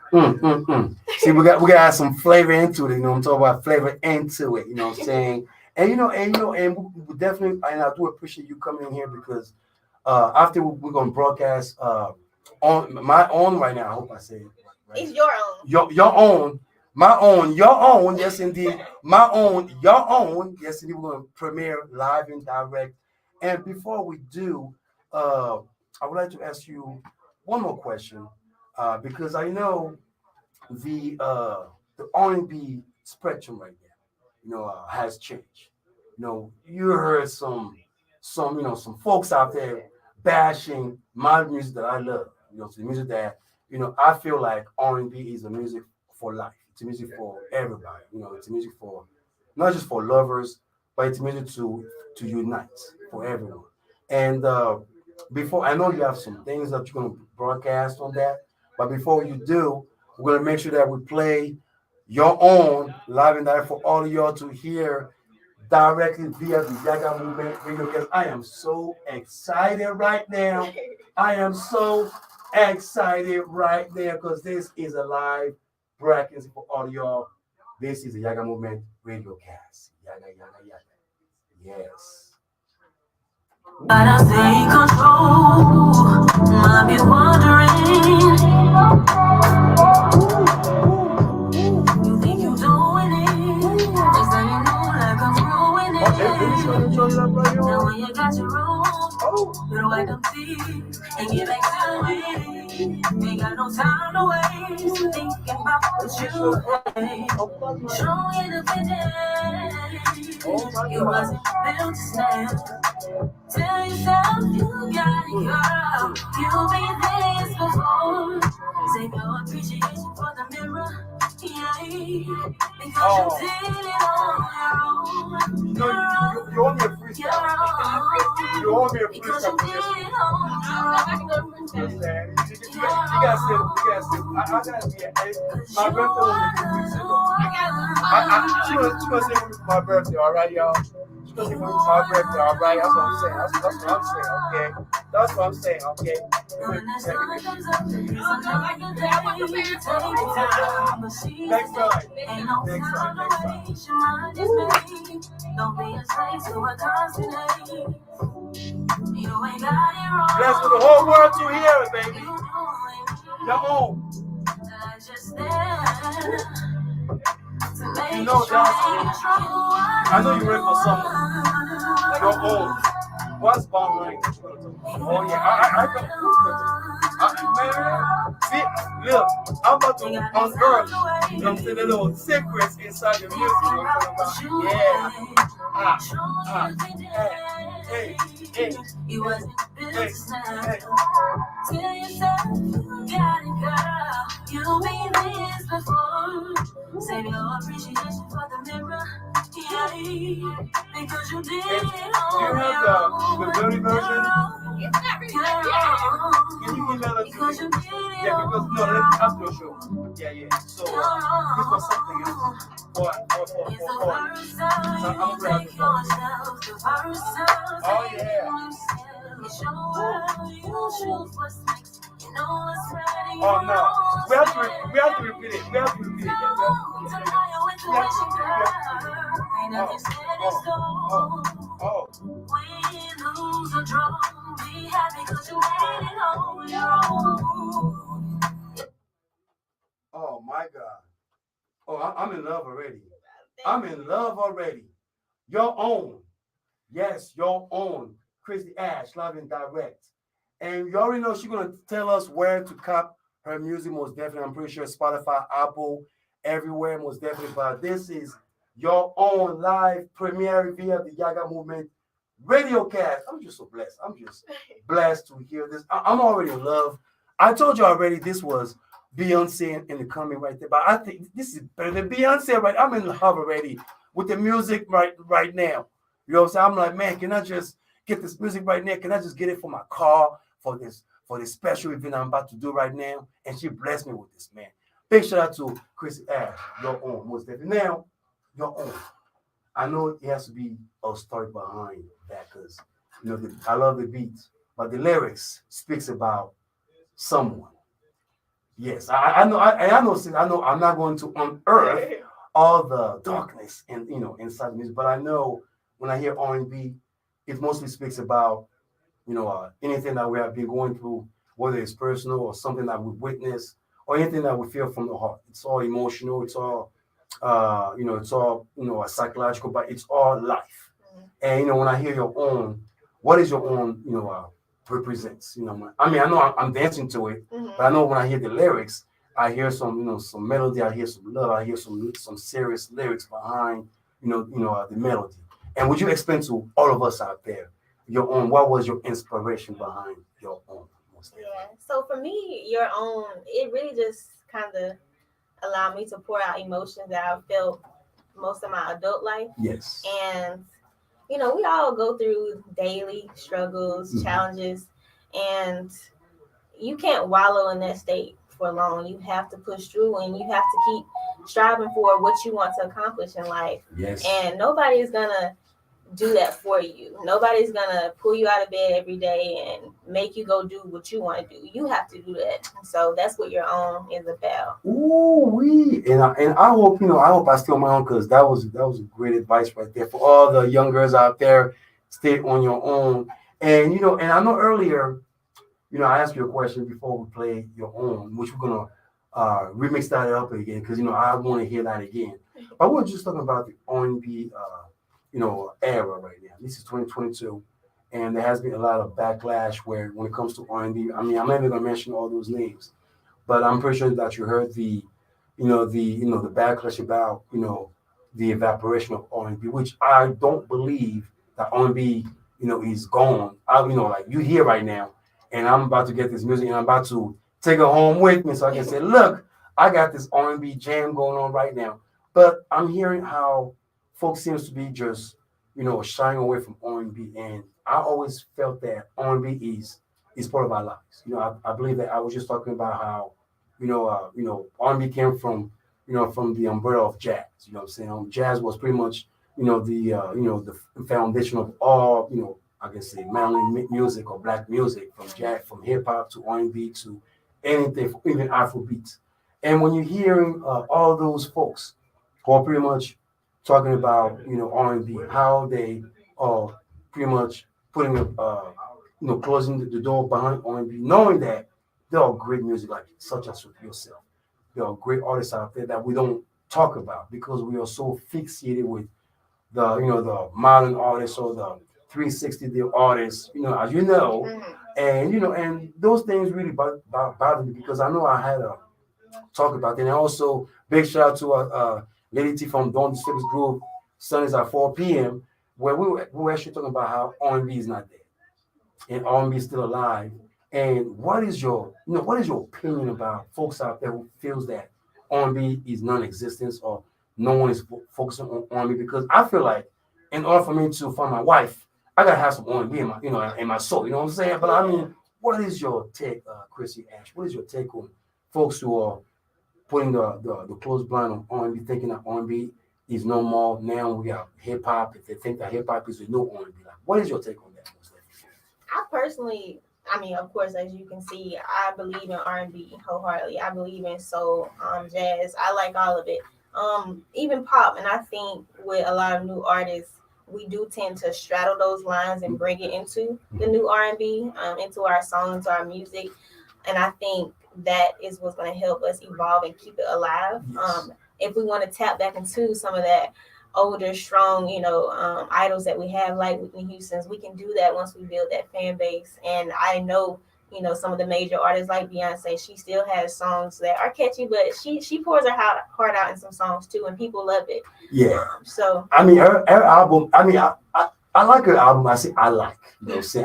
See, we got to add some flavor into it. I'm talking about flavor into it. You know what I'm saying? And we definitely, and I do appreciate you coming in here, because after we're gonna broadcast on my own right now. I hope I say it right. It's your own. Your own, my own, your own. Yes, indeed, my own, your own. Yes, indeed. We're gonna premiere live and direct. And before we do, I would like to ask you one more question, because I know the R&B spectrum right now, has changed. You heard some folks out there bashing my music that I love. It's the music that, I feel like R&B is a music for life. It's a music for everybody. It's a music for, not just for lovers, but it's a music to unite for everyone. And before, I know you have some things that you're going to broadcast on that, but before you do, we're going to make sure that we play your own live and direct for all of y'all to hear directly via the Yaggah Movement Radiocast. I am so excited right now. I am so excited right there, because this is a live broadcast for all of y'all. This is the Yaggah Movement Radiocast. Yaggah, Yaggah, Yaggah. Yes. But I stay in control. Might be wondering. You think you're doing it? Next time you know, like I'm ruining it. Now when you got your own, better wipe them teeth and get back to it. Ain't got no time to waste thinking about what you hate. Strong independent. You wasn't built to stand. Tell yourself you got it, girl. You've been this before. Save your appreciation for the mirror. Yeah, because you did it on your own. You owe me a freestyle. You owe me a Because you freestyle. did it on your own. You gotta say, I gotta be my birthday was a few weeks ago. She gonna say it for my birthday, all right, y'all? She gonna say it for my birthday, all right? That's what I'm saying. That's what I'm saying, okay? That's what I'm saying, okay? Next time. Don't be a slave to a constant. You ain't got it wrong. Bless for the whole world to hear it, baby. Your own. You know, Johnson, I know you're ready for something. Your own. What's behind? Oh yeah, man, look, I'm about to unearth, you know what I'm saying, the little secrets inside the music. You know what I'm talking about? Yeah. Hey. You wasn't built to snap. Tell yourself you got it, girl. You've been this before. Save your appreciation for the mirror. Yeah, because you did it on your own. The dirty version. Can you give that Because you did it yeah, because no, let's have no show. Yeah. So this was something else. For. So I'm glad. Oh yeah. Oh no. We have to repeat it. Oh my God. Oh, I'm in love already. I'm in love already. Your own. Yes, your own. Chrissy Ash, live and direct. And you already know she's going to tell us where to cop her music, most definitely. I'm pretty sure Spotify, Apple, everywhere, most definitely. But this is your own live premiere via the Yaggah Movement Radiocast. I'm just so blessed. I'm just blessed to hear this. I'm already in love. I told you already this was Beyonce in the coming right there. But I think this is better than Beyonce, right? I'm in love already with the music right now. You know what I'm saying? I'm like, man, can I just get this music right now? Can I just get it for my car for this special event I'm about to do right now? And she blessed me with this, man. Big shout out to Chrissy Ash, your own, most definitely. Now, your own. I know it has to be a story behind that because you know I love the beats, but the lyrics speaks about someone. Yes, I know I'm not going to unearth all the darkness and inside the music, but I know when I hear R&B, it mostly speaks about anything that we have been going through, whether it's personal or something that we witness or anything that we feel from the heart. It's all emotional. It's all psychological, but it's all life. And when I hear your own, what is your own represents? I mean, I know I'm dancing to it, but I know when I hear the lyrics, I hear some some melody, I hear some love, I hear some serious lyrics behind the melody. And would you explain to all of us out there your own? What was your inspiration behind your own? Yeah. So for me, your own, it really just kind of allowed me to pour out emotions that I've felt most of my adult life. Yes. And we all go through daily struggles, challenges, and you can't wallow in that state for long. You have to push through, and you have to keep striving for what you want to accomplish in life. Yes. And nobody's gonna do that for you. Nobody's gonna pull you out of bed every day and make you go do what you want to do. You have to do that. So that's what your own is about. And I hope I steal my own, because that was great advice right there for all the young girls out there. Stay on your own. And and I know earlier, I asked you a question before we play your own, which we're gonna remix that up again, because I want to hear that again. But we're just talking about the R&B era right now. This is 2022, and there has been a lot of backlash when it comes to R&B. I mean, I'm not even gonna mention all those names, but I'm pretty sure that you heard the backlash about the evaporation of R&B, which I don't believe that R&B is gone. Like you here right now, and I'm about to get this music, and I'm about to take it home with me, so I can say, look, I got this R&B jam going on right now. But I'm hearing how folks seems to be just, shying away from R&B, and I always felt that R&B is part of our lives. I believe that I was just talking about how, R&B came from, from the umbrella of jazz. You know what I'm saying? Jazz was pretty much, the foundation of all, I can say Maryland music or black music, from jazz, from hip hop to R&B to anything, even Afrobeat. And when you're hearing all those folks who are pretty much talking about R&B, how they are pretty much putting closing the door behind R&B, knowing that there are great music like such as yourself. There are great artists out there that we don't talk about because we are so fixated with the the modern artists or 360 the artists, as you know, and and those things really bother me because I know I had a talk about that. And also, big shout out to Lady T from Dawn Disturbance Group, Sundays at 4 p.m., where we were actually talking about how R&B is not dead and R&B is still alive. And what is your opinion about folks out there who feels that R&B is non-existent or no one is focusing on R&B? Because I feel like in order for me to find my wife, I gotta have some R&B in my in my soul. You know what I'm saying? But I mean, what is your take, Chrissy Ash? What is your take on folks who are putting the closed blind on R&B, thinking that R&B is no more? Now we got hip hop. If they think that hip hop is the new R&B, like, what is your take on that? I personally, I mean, of course, as you can see, I believe in R&B wholeheartedly. I believe in soul, jazz. I like all of it. Even pop. And I think with a lot of new artists, we do tend to straddle those lines and bring it into the new R&B, into our songs, our music. And I think that is what's going to help us evolve and keep it alive. Yes. If we want to tap back into some of that older, strong, idols that we have, like Whitney Houston's, we can do that once we build that fan base. And I know, some of the major artists like Beyonce, she still has songs that are catchy, but she pours her heart out in some songs too, and people love it. Yeah. So I mean, her album. I mean, I like her album. I say I like. I gotta say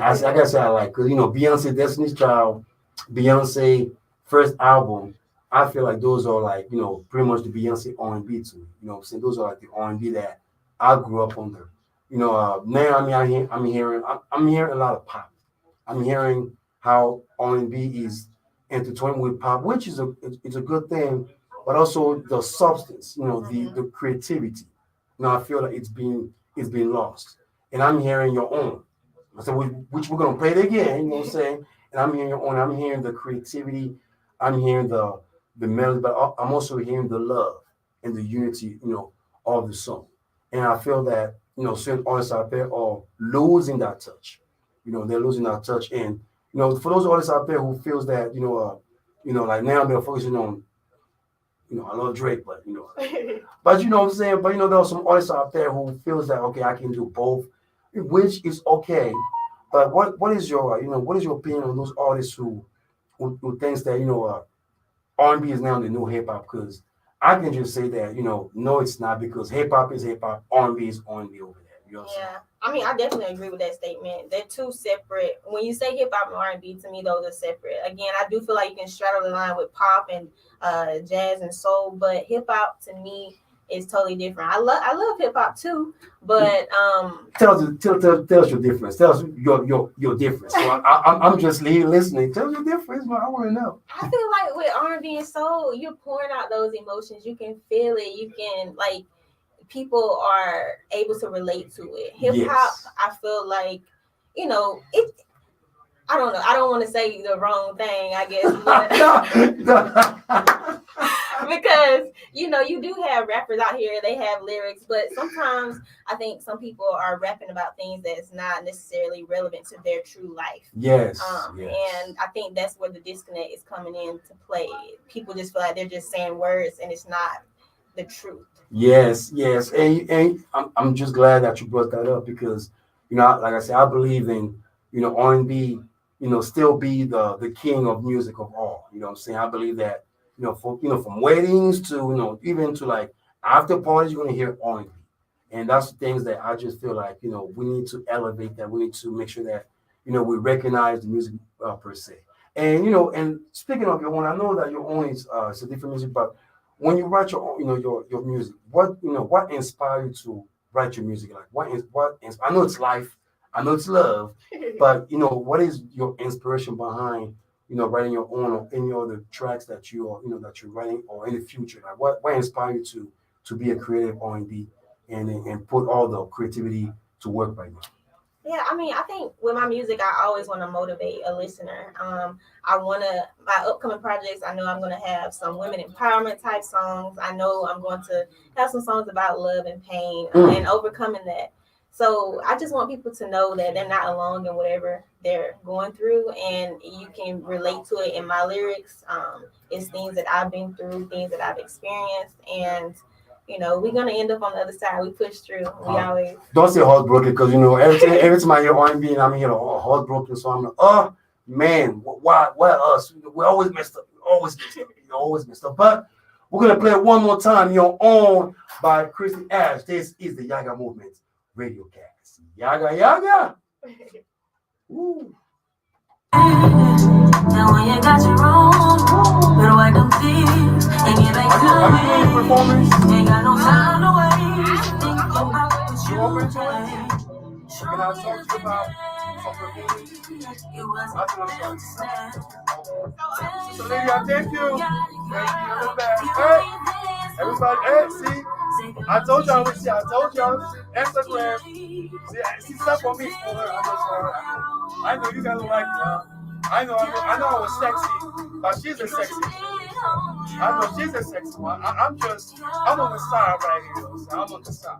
I like because Beyonce, Destiny's Child, Beyonce first album. I feel like those are like, pretty much the Beyonce R&B to me. You know what I'm saying? Those are like the R&B that I grew up under. Now, I mean, I'm hearing a lot of pop. I'm hearing how R&B is intertwined with pop, which is it's a good thing, but also the substance, the creativity. I feel like it's being lost. And I'm hearing your own. So which we're gonna play it again, you know what I'm saying? And I'm hearing your own, I'm hearing the creativity, I'm hearing the melody, but I'm also hearing the love and the unity, of the song. And I feel that, certain artists out there are losing that touch. They're losing that touch. And, for those artists out there who feels that, like now they're focusing on, I love Drake, but, but you know what I'm saying? But, there are some artists out there who feels that, okay, I can do both, which is okay. But what is your, what is your opinion on those artists who thinks that, R&B is now the new hip hop? Because I can just say that, no, it's not, because hip hop is hip hop, R&B is R&B over there. You know what I'm saying? yeah, I mean, I definitely agree with that statement. They're two separate. When you say hip hop and R&B, to me, those are separate. Again, I do feel like you can straddle the line with pop and jazz and soul, but hip hop to me is totally different. I love hip hop too, but Tell us your difference. Tell us your difference. So I'm just listening. Tell us your difference, but I want to know. I feel like with R&B and soul, you're pouring out those emotions. You can feel it. You can, like, people are able to relate to it. Hip hop, Yes. I feel like, it. I don't know. I don't want to say the wrong thing, I guess, but because you do have rappers out here. They have lyrics, but sometimes I think some people are rapping about things that's not necessarily relevant to their true life. Yes. And I think that's where the disconnect is coming into play. People just feel like they're just saying words, and it's not the truth. Yes. And I'm just glad that you brought that up because, like I said, I believe in, R&B, still be the king of music of all. You know what I'm saying? I believe that, from weddings to, even to like after parties, you're going to hear R&B. And that's the things that I just feel like, we need to elevate that. We need to make sure that, we recognize the music per se. And, and speaking of your own, I know that your own is it's a different music, but when you write your own, your music, what inspired you to write your music? Like I know it's life, I know it's love, but what is your inspiration behind writing your own or any other tracks that you are that you're writing or in the future? Like what inspired you to be a creative R&B and put all the creativity to work right now? Yeah, I mean, I think with my music, I always want to motivate a listener. My upcoming projects, I know I'm going to have some women empowerment type songs. I know I'm going to have some songs about love and pain and overcoming that. So I just want people to know that they're not alone in whatever they're going through, and you can relate to it in my lyrics. It's things that I've been through, things that I've experienced, and you know, we're gonna end up on the other side. We push through. We always Don't say heartbroken, because you know every time I hear R&B and I'm here heartbroken, so I'm like, oh man, why us? We always messed up. Always messed up. But we're gonna play it one more time. You're on by Chrissy Ash. This is the Yaggah Movement Radiocast. Yaggah. Woo. Now when you got your own, better wipe them tears and get back to Are you doing performance? Ain't got no time to waste. Think about what You you open to it? made. Can I talk to you about some performance? It was I do it. sad. So Lydia, thank you. Hey, everybody, hey, see, I told y'all, Instagram. See stuff on me for her. I'm just sorry. I know you guys don't like her. I know I was sexy, but she's a sexy. I know she's a sexy one. I'm on the side right here. So I'm on the side.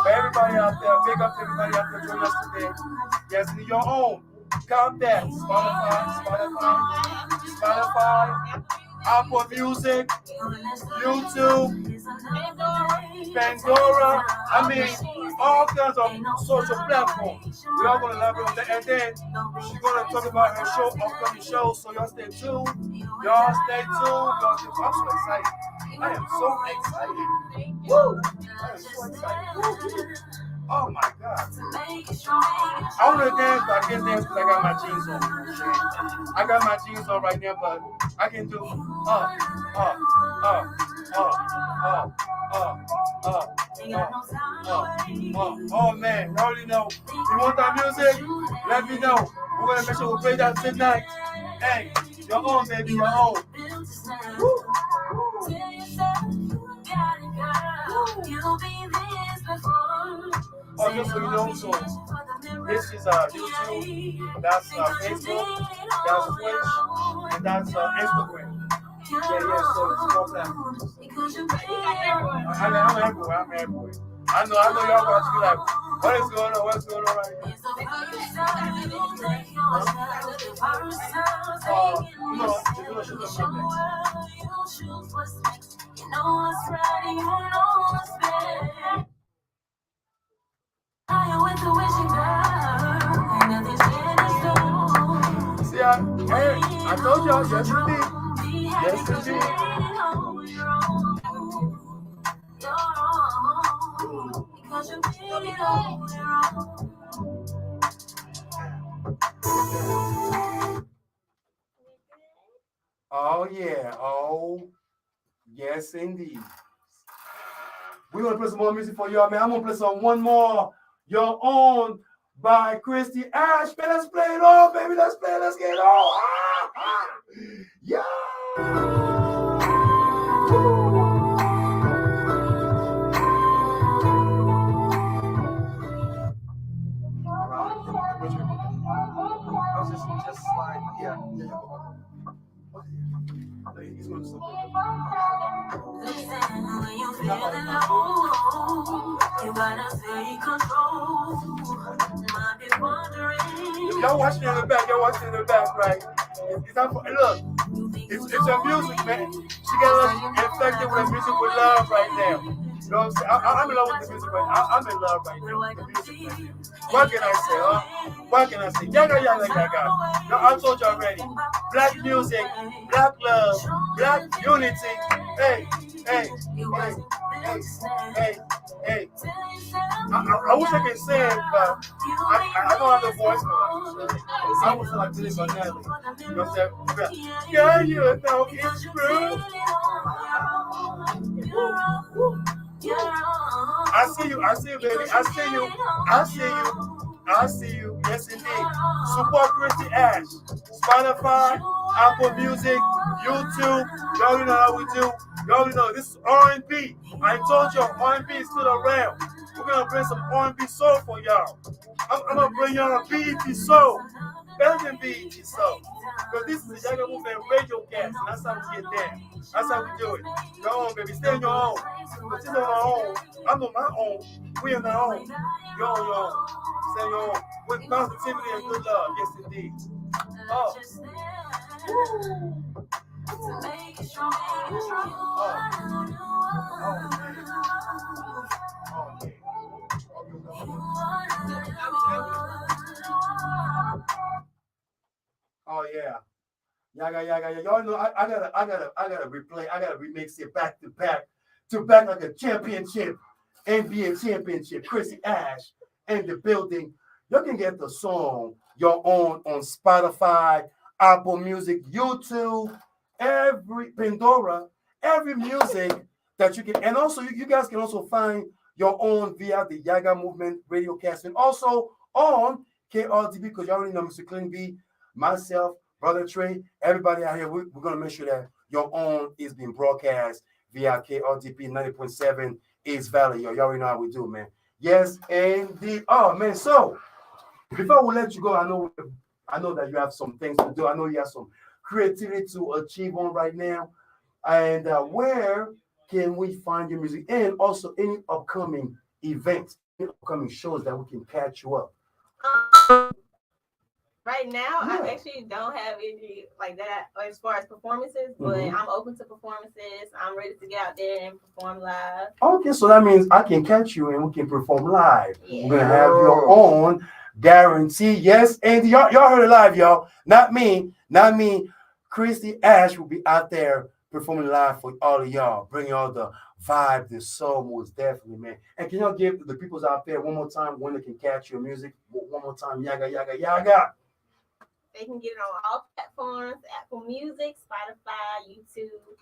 But everybody out there, big up to everybody out there joining us today. Yes, in your own. Count that. Spotify, Apple Music, YouTube, Pandora. I mean, all kinds of social platforms. We're all gonna love it. And then she's gonna talk about her upcoming shows. So y'all stay tuned. I'm so excited. I am so excited. Woo! I am so excited. Oh my God. I want to dance, but I can't dance because I got my jeans on. I got my jeans on right now, but I can do Oh man, you already know. You want that music? Let me know. We're gonna make sure we play that tonight. Hey, you're on, baby, you're on. Woo. Oh, just so you know, so this is YouTube, that's Facebook, that's Twitch, and that's Instagram. Yeah, so it's more platforms. I'm everywhere. I know y'all watch me like, what's going on right here? See, I told y'all, yes indeed. Yes indeed. Oh yeah, oh yes indeed. We're gonna play some more music for y'all, man. I'm gonna play one more. You're on by Chrissy Ash. Man, let's play it all, baby. Let's get it all. Yeah. I was just slide, yeah. He's going to Listen, when you feeling low, you gotta take control. Might be wondering. Y'all watching in the back, right? It's not for, look, it's her music, man. She got us infected with her music with love right now. You know what I'm saying? I'm in love with the music right now. I'm in love right now with the music right now. What can I say, huh? What can I say? Yaggah. No, I told you already. Black music, black love, black unity. Hey. I wish I could sing, but I don't have the voice for it. I was like Billy Vanelli. You know what I'm saying? Yeah, you know it's true. I see you, baby. I see you. Yes, indeed. Support Chrissy Ash. Spotify, Apple Music, YouTube. You already know how we do. You already know this is R&B. I told you R&B is still around. We're gonna bring some R&B soul for y'all. I'm gonna bring y'all a BET soul. Better than BET soul. Because this is the Yaggah Movement Radiocast. And that's how we get there. That's how we do it. Your own, baby. Stay on your own. But she's on her own. I'm on my own. We on our own. You're on your own. Stay on your own. With positivity and good love. Yes, indeed. Oh. Oh yeah. Yaggah. Y'all know I gotta replay, I gotta remix it back to back like a championship, NBA championship. Chrissy Ash in the building. You can get the song Your Own on Spotify, Apple Music, YouTube, every Pandora, every music that you can, and also you guys can also find Your Own via the Yaggah Movement Radiocast, and also on KRDP, because you already know Mr. Clean B, myself, Brother Trey, everybody out here, we're going to make sure that Your Own is being broadcast via KRDP 90.7 East Valley. Yo, you already know how we do, man. Yes, indeed. Oh, man, so before we let you go, I know that you have some things to do. I know you have some creativity to achieve on right now. And where can we find your music? And also any upcoming events, any upcoming shows that we can catch you up? Right now, I actually don't have any like that as far as performances, but I'm open to performances. I'm ready to get out there and perform live. Okay, so that means I can catch you and we can perform live. Yeah. We're gonna have Your Own guarantee. Yes, and y'all heard it live, y'all. Not me. Chrissy Ash will be out there performing live for all of y'all. Bring y'all the vibe, the soul, most definitely, man. And can y'all give the peoples out there one more time when they can catch your music? One more time, Yaggah. They can get it on all platforms: Apple Music, Spotify, YouTube,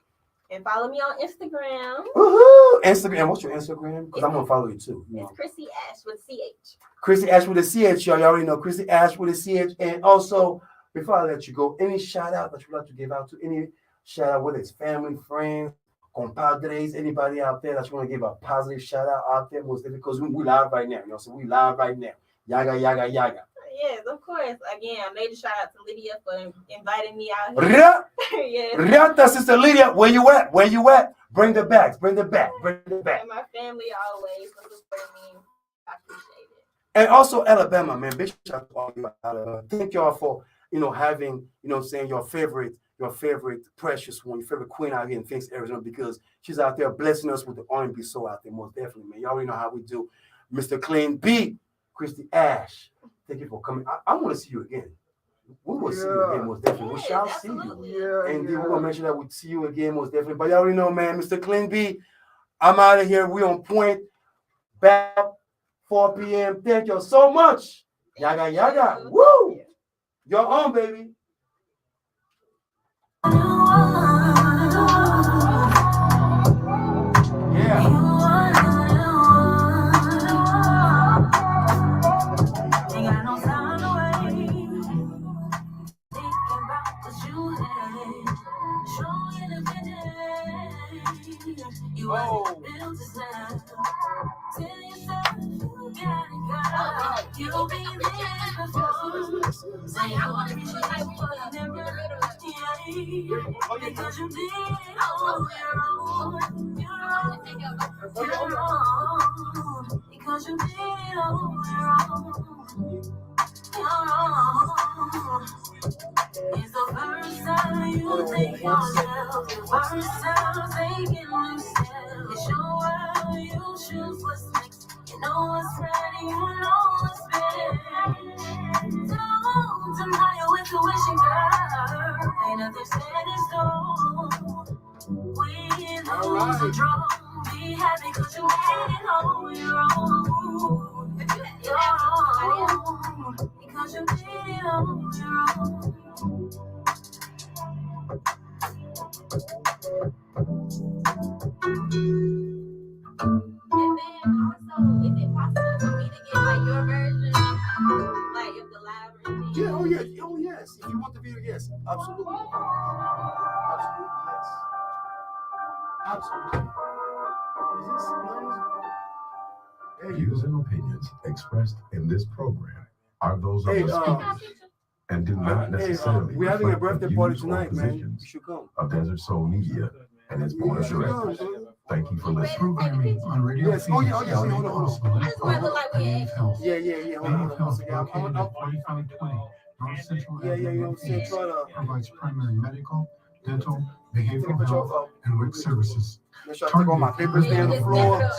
and follow me on Instagram. Woohoo! Instagram. What's your Instagram? Because I'm gonna follow you too. It's Chrissy Ash with CH. Chrissy Ash with a CH, y'all. You already know Chrissy Ash with a CH. And also, before I let you go, any shout out that you'd like to give out to? Any shout out, whether it's family, friends, compadres, anybody out there that you want to give a positive shout out there, most because we live right now, So we live right now. Yaggah. Yes, of course. Again, I made a shout out to Lydia for inviting me out here. Yes. Riata, Sister Lydia, where you at? Bring the bags. And my family always supporting me. I appreciate it. And also Alabama, man. Big shout out to all you Alabama. Thank y'all for having saying your favorite precious one, your favorite queen out here in Phoenix, Arizona, because she's out there blessing us with the R&B soul out there, most definitely, man. Y'all already know how we do. Mr. Clean B, Chrissy Ash. Thank you for coming. I want to see you again. We will see you again, most definitely. We shall see you. Yeah, and we're going to make sure that we see you again, most definitely. But you already know, man, Mr. Clean B, I'm out of here. We on point. Back 4 p.m. Thank you so much. Yaggah. Woo! Your Own, baby. Yeah. You'll be there before. Say I want to be sure I will never because you did it on your own. You're wrong. Because you did it on your own. It's the first time you take yourself. The first time taking yourself. It's your world, you choose what's next. You know what's right, you know what's better. Don't deny your intuition, girl. Ain't nothing said in stone. Win, lose, or draw. Be happy cause you made it on your own. Your own. Because you did it on your own. Also, is it possible for me to get like your version, like of the live version? Yeah, yes. If you want the video, yes, absolutely. Absolutely. Is this nice? Views and opinions expressed in this program are those of the speakers and do not necessarily we're having a reflect birthday the party views or tonight, man. You positions should come. of Desert Soul Media and its board of directors. Thank you for listening. Programming on radio. Yes. Oh, yeah. Hold on. I just want to look like we Yeah. Hold on. Located at 4520 North Central Avenue, Central. provides primary medical, dental, behavioral health, and WIC services. Make sure I take all my papers down the floor.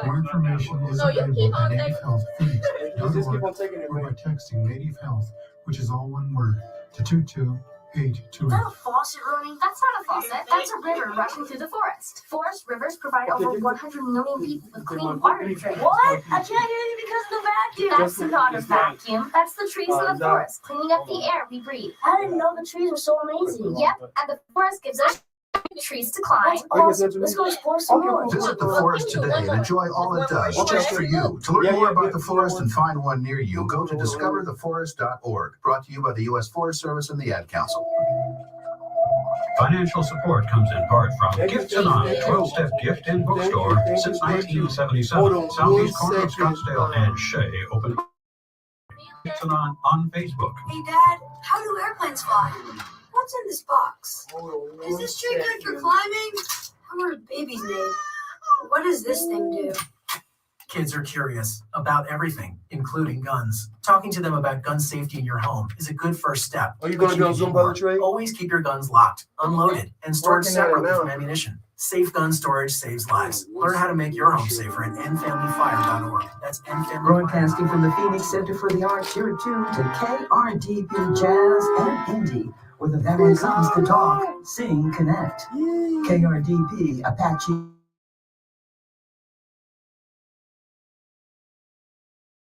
More information is available at Native Health Just keep on taking it, or by man. texting Native Health, which is all one word, to 22828. Is that a faucet, Rooney? That's not a faucet. That's a river rushing through the forest. Forest rivers provide over 100 million people with clean water to drink. What? I can't hear you because of the vacuum. That's not a vacuum. That's the trees in the forest, cleaning up the air we breathe. I didn't know the trees were so amazing. Yep, and the forest gives us trees to climb. Awesome. Let's go explore some more. Visit the forest today and enjoy all it does just for you. To learn more about the forest and find one near you, go to discovertheforest.org. Brought to you by the U.S. Forest Service and the Ad Council. Financial support comes in part from Gifts Anon, 12-step gift and bookstore since 1977. Southeast corner of Scottsdale and Shea open. Gifts Anon on Facebook. Hey, Dad, how do airplanes fly? What's in this box? Is this tree good for climbing? How are babies made? What does this thing do? Kids are curious about everything, including guns. Talking to them about gun safety in your home is a good first step. Are you going to be on Zoom, Brother Trey? Always keep your guns locked, unloaded, and stored separately from ammunition. Safe gun storage saves lives. Learn how to make your home safer at endfamilyfire.org. That's endfamilyfire. Broadcasting from the Phoenix Center for the Arts, you're tuned to KRDP Jazz and Indie, where the veteran comes to talk, sing, connect. KRDP Apache